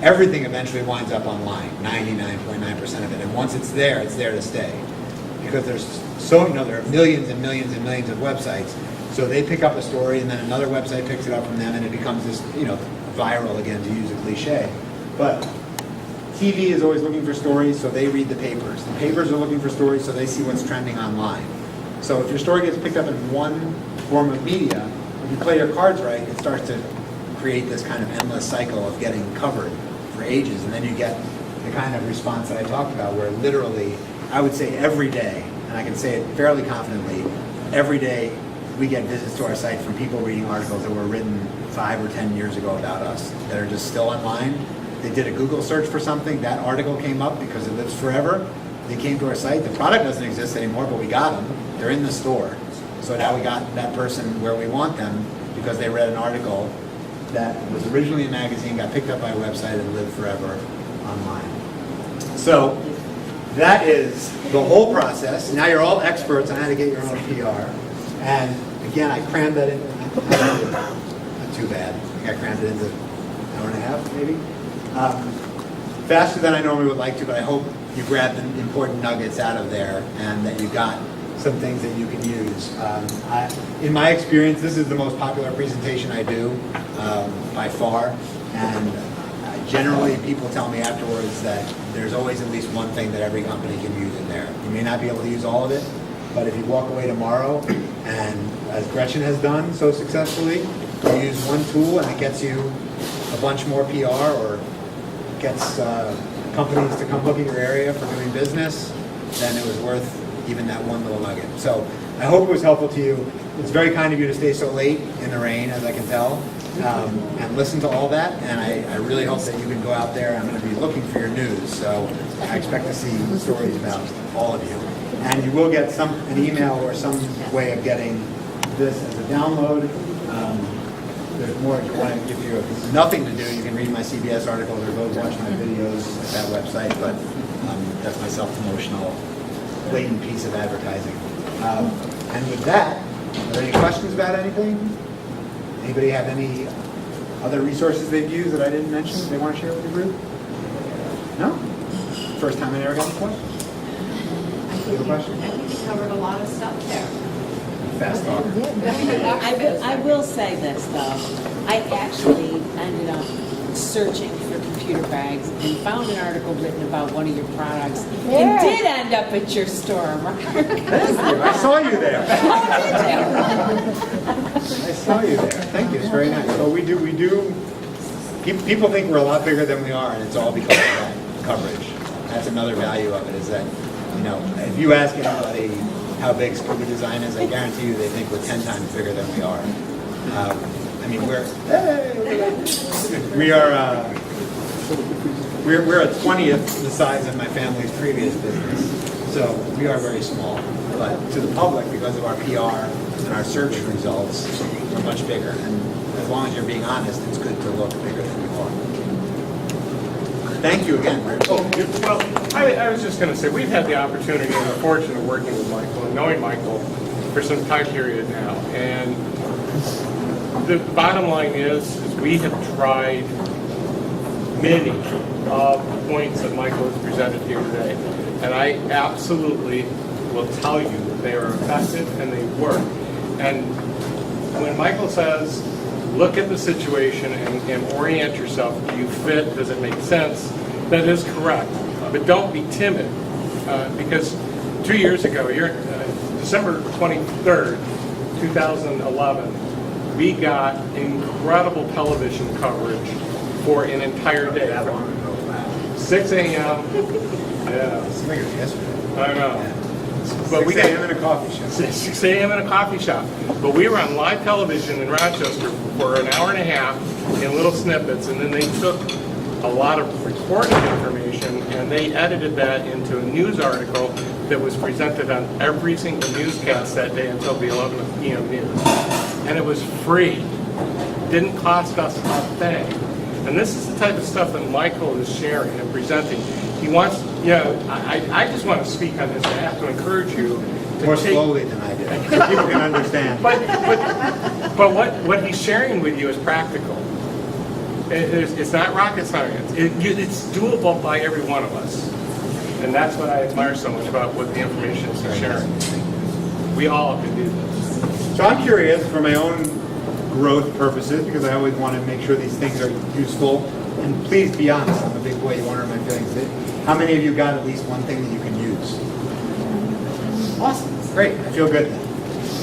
Everything eventually winds up online, 99.9% of it. And once it's there to stay. Because there are millions and millions and millions of websites. So they pick up a story, and then another website picks it up from them, and it becomes this, viral again, to use a cliche. But TV is always looking for stories, so they read the papers. The papers are looking for stories, so they see what's trending online. So if your story gets picked up in one form of media, if you play your cards right, it starts to create this kind of endless cycle of getting covered for ages, and then you get the kind of response that I talked about, where literally, I would say every day, and I can say it fairly confidently, every day we get visits to our site from people reading articles that were written 5 or 10 years ago about us that are just still online. They did a Google search for something, that article came up because it lives forever. They came to our site, the product doesn't exist anymore, but we got them. They're in the store. So now we got that person where we want them because they read an article that was originally a magazine, got picked up by a website, and lived forever online. So that is the whole process. Now you're all experts on how to get your own PR. And again, I crammed that in, not too bad. I think I crammed it into an hour and a half, maybe. Faster than I normally would like to, but I hope you grabbed the important nuggets out of there and that you got some things that you can use. In my experience, this is the most popular presentation I do by far. And generally, people tell me afterwards that there's always at least one thing that every company can use in there. You may not be able to use all of it, but if you walk away tomorrow, and as Gretchen has done so successfully, you use one tool and it gets you a bunch more PR, or gets companies to come look at your area for doing business, then it was worth even that one little nugget. So I hope it was helpful to you. It's very kind of you to stay so late in the rain, as I can tell, and listen to all that. And I really hope that you can go out there. I'm going to be looking for your news, so I expect to see stories about all of you. And you will get an email or some way of getting this as a download. There's more if you want to, if you nothing to do, you can read my CBS articles or go watch my videos at that website, but that's my self-promotional blatant piece of advertising. And with that, are there any questions about anything? Anybody have any other resources they've used that I didn't mention they want to share with the group? No? First time I ever got a question? You have a question? I think you covered a lot of stuff there. Fast talk. I will say this, though. I actually ended up searching for computer bags and found an article written about one of your products and did end up at your store, Mark. Thank you. I saw you there. I saw you there. Thank you. It's very nice. So we do. People think we're a lot bigger than we are, and it's all because of that coverage. That's another value of it, is that, if you ask anybody how big scuba design is, I guarantee you they think we're 10 times bigger than we are. We're a 20th the size of my family's previous business, so we are very small. But to the public, because of our PR and our search results, we're much bigger. And as long as you're being honest, it's good to look bigger than you are. Thank you again. Well, I was just going to say, we've had the opportunity and the fortune of working with Michael and knowing Michael for some time period now. And the bottom line is we have tried many of the points that Michael has presented here today. And I absolutely will tell you that they are effective and they work. And when Michael says, look at the situation and orient yourself, do you fit, does it make sense, that is correct. But don't be timid, because 2 years ago, December 23rd, 2011, we got incredible television coverage for an entire day. 6 a.m. Yeah. I know. But 6 a.m. in a coffee shop. 6 a.m. in a coffee shop. But we were on live television in Rochester for an hour and a half in little snippets, and then they took a lot of recorded information and they edited that into a news article that was presented on every single newscast that day until the 11 p.m. news. And it was free. Didn't cost us a thing. And this is the type of stuff that Michael is sharing and presenting. He wants, I just want to speak on this. I have to encourage you to More slowly than I did, so people can understand. But what he's sharing with you is practical. It's not rocket science. It's doable by every one of us. And that's what I admire so much about what the information is sharing. We all can do this. So I'm curious, for my own growth purposes, because I always want to make sure these things are useful, and please be honest, I'm a big boy, you won't hurt my feelings. How many of you got at least one thing that you can use? Awesome, great, I feel good then.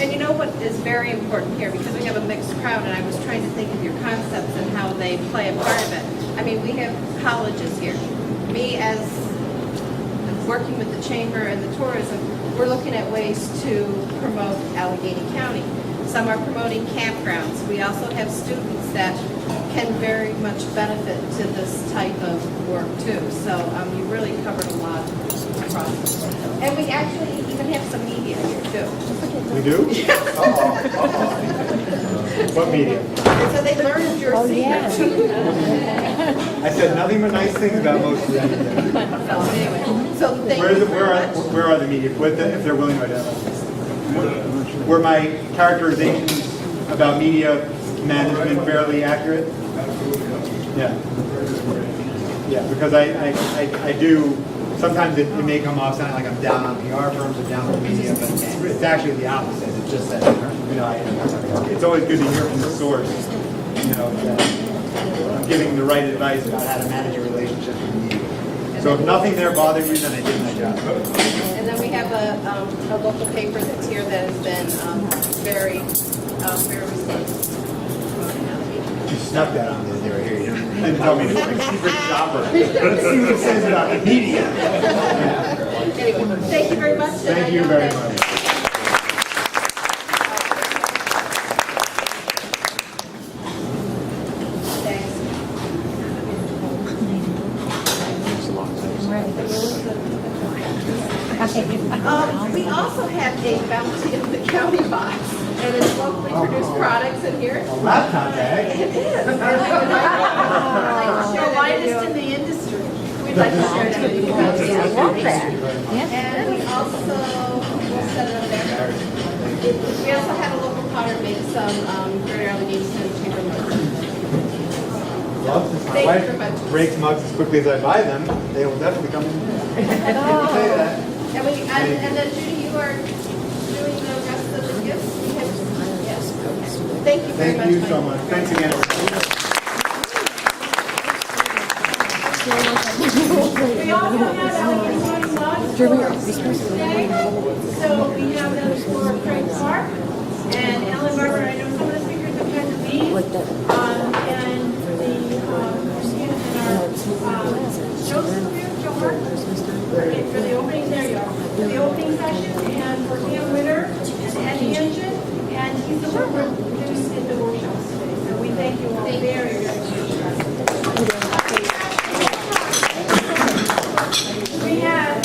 And you know what is very important here, because we have a mixed crowd, and I was trying to think of your concepts and how they play a part of it. I mean, we have colleges here. Me, as working with the chamber and the tourism, we're looking at ways to promote Allegheny County. Some are promoting campgrounds. We also have students that can very much benefit to this type of work too. So you really covered a lot across the board. And we actually even have some media here too. We do? What media? So they learned your secret. I said nothing but nice things about most of them. So anyway, so thank you very much. Where are the media, if they're willing to identify? Were my characterizations about media management fairly accurate? Yeah. Yeah, because I do, sometimes it may come off sounding like I'm down on PR firms or down on media, but it's actually the opposite. It's just that, it's always good to hear from the source, that I'm giving the right advice about how to manage a relationship with media. So if nothing there bothered you, then I did my job. And then we have a local paper that's here that has been very responsive. You snuck that on me. They were here. You didn't tell me to like secret shopper. Let's see what it says about the media. Anyway, thank you very much. Thank you very much. We also have a bounty of the county box, and it's locally produced products in here. A laptop bag? It is. We'd like to share the lightest in the industry. We'd like to share that with you guys. I love that. And we also, we'll set it up there. We also had a local powder make some Greater Allegheny Chamber mugs. Well, since my Thank you very wife much. breaks mugs as quickly as I buy them, they will definitely come in. People say that. And then Judy, you are doing the rest of the gifts? Yes. Okay. Thank you very much. Thank you so Michael. much. Thanks again. We also have Allegheny County mugs for today. So we have those for Frank Clark and Ellen Barber. I know some of the speakers have had to leave. And Joseph here, Joe Hart. Okay, for the opening, there you are. For the opening session, and for Cam Winter, and Eddie Engine, and he's the one who produced the workshops today. So we thank you all very, very much. We have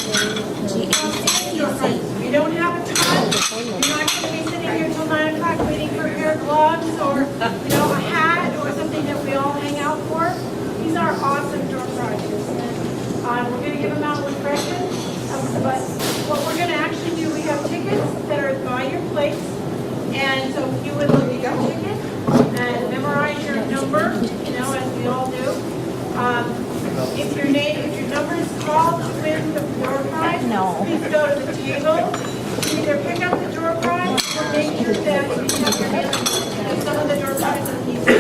you don't have a ton. You're not going to be sitting here till 9 o'clock waiting for a pair of gloves or a hat or something that we all hang out for. These are awesome door prizes. And we're going to give them out with freshmen. But what we're going to actually do, we have tickets that are by your place. And so if you would look at your ticket and memorize your number, as we all do. If your number is called all to win the door prize, please go to the table. Either pick up the door prize or make sure that you have your hand, some of the door prizes need to be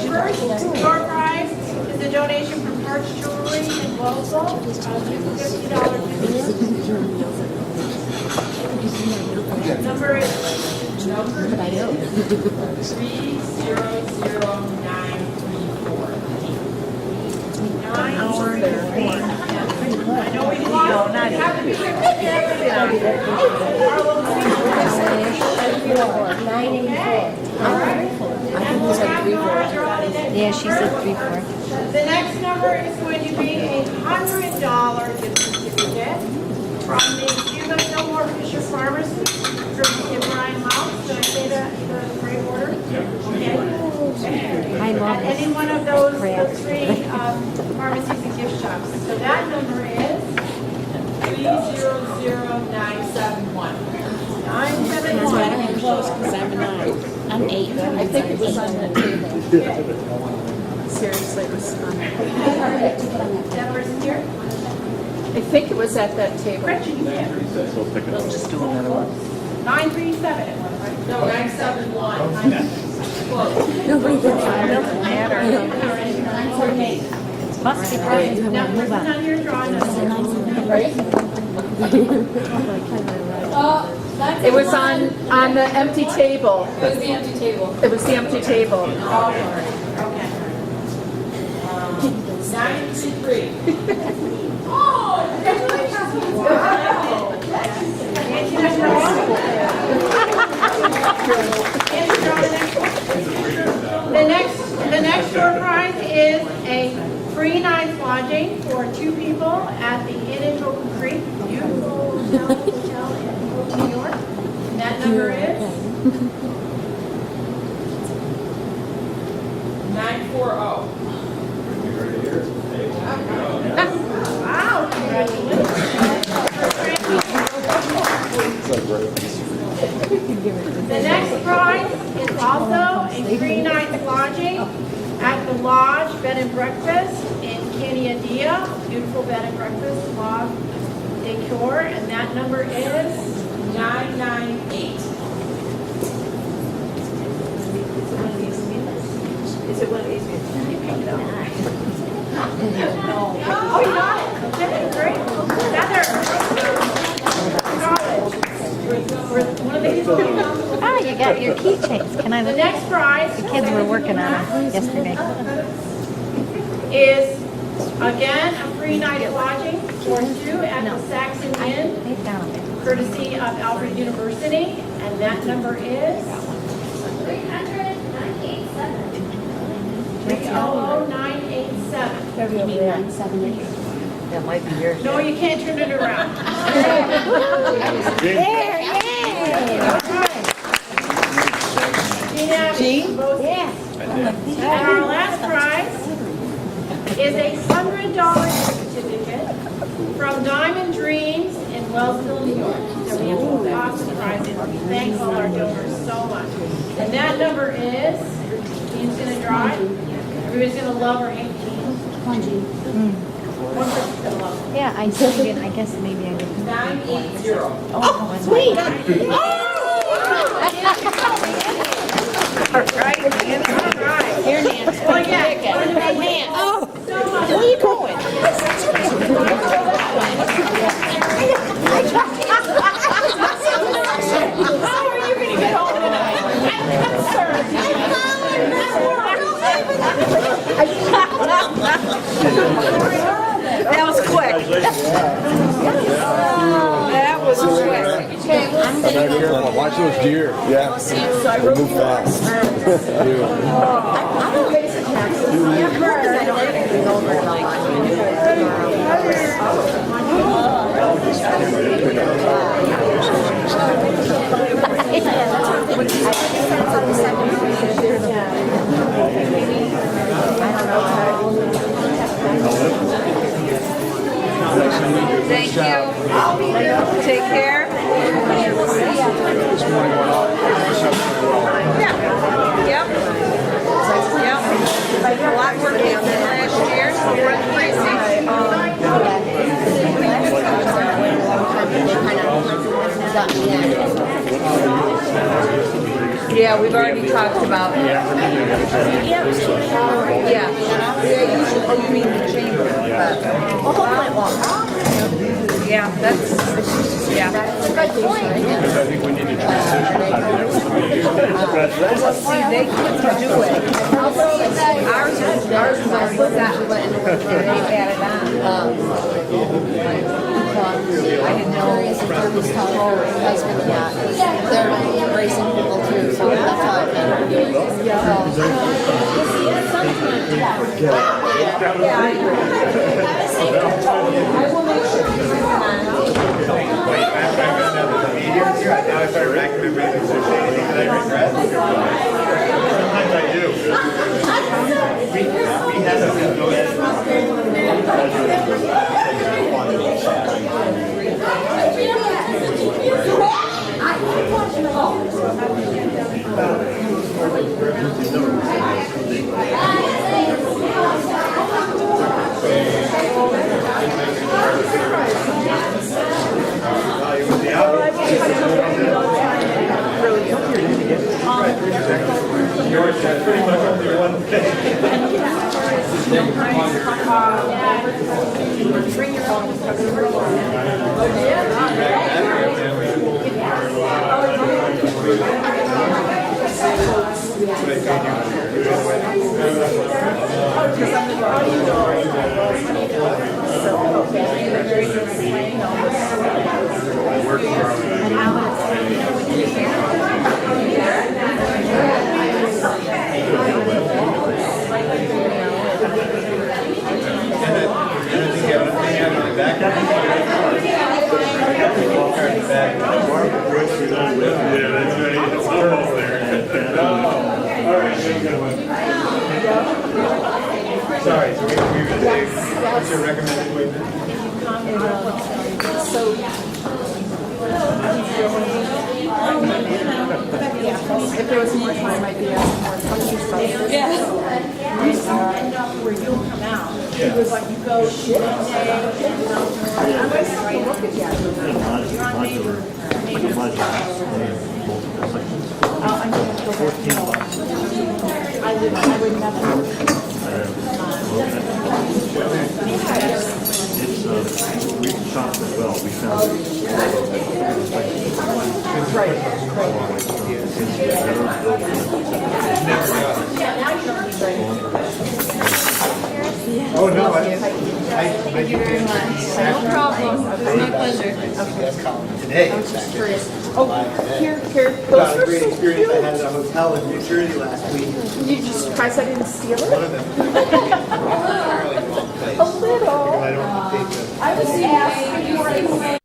First door prize is a donation from Parts Jewelry in Wellsville, $50 Number is 300934. I know we lost. Have to be quick. Yeah, she said 3-4. The next number is going to be a $100 gift certificate from the Cuba No More Fisher Pharmacy from Brian House. Did I say that in the right order? I love At any one of those three pharmacies and gift shops. So that number is 300971. 971. Close, because I'm a 9. I'm 8. I think it was on the table. Seriously, it was on that. That person here? I think it was at that table. Gretchen, you can. We'll just do another one. 937. No, 971. Nobody did Doesn't matter. Must be right. Now, this is on your drawing. It was on the empty table. It was the empty table. It was the empty table. Okay. 923. Oh, congratulations. The next door prize is a free night's lodging for 2 people at the Inn in Oak Creek, beautiful hotel in New York. And that number is 940. Wow, congratulations. The next prize is also a free night's lodging at the Lodge Bed and Breakfast in Canyandia. Beautiful bed and breakfast, lodge decor, and that number is 998. Is it one of these? You picked it up. Oh, you got it. Okay, great. Heather. You got it. One of these. Ah, you got your keychains. Can I The look? next prize. The kids were working on it yesterday. Is, again, a free night of lodging for 2 at the Saxon Inn, They found it. courtesy of Alfred University, and that number is 300987. That might be yours. No, you can't turn it around. There, yay! Gina, both- Yeah. And our last prize is a $100 certificate from Diamond Dreams in Wellsville, New York. So we have some awesome prizes. We thank all our donors so much. And that number is, Jean's gonna draw it. Everybody's gonna love or hate Jean. One person's gonna love her. Yeah, I did. I guess maybe I did. 980. Oh, sweet! All right. Here, Nancy. Well, yeah. Oh, So much. where are you going? How are you going to get home tonight? I'm concerned. That was quick. That was quick. Watch those deer. Yeah. They move fast. Thank you. Take care. This morning went off exceptionally well. Yeah. Yep. Yep. A lot more kids than last year, so we're increasing. Yeah, we've already talked about. Yeah. Yeah, usually, oh, you mean the chamber? Yeah, that's, yeah. That's a good point. Because I think we need to transition. See, they couldn't do it. Ours was already set, but they added on. I didn't know if there was telling her husband yet. They're embracing people too, so that's how I Wait, I've got another medium here. Now I start racking my brains. Is there anything that I regret? Sometimes I do. We haven't been doing yours has pretty much only one thing. Sorry, so we would say, what's your recommended weight? If there was more time, I'd be asking more questions. You end up where you'll come out. It was like you go shit. I'm going to look at you. You're on major. I'm going to go back to I would never. We shopped as well. We found Oh, no, thank you very much. No problem. My pleasure. That's Colin today. I was just curious. Oh, here, About those a are great so experience I cute. had at a hotel in New Jersey last week. You just surprised I didn't steal One it? of them. Apparently the wrong place. A little. I don't take the. I was asking for it.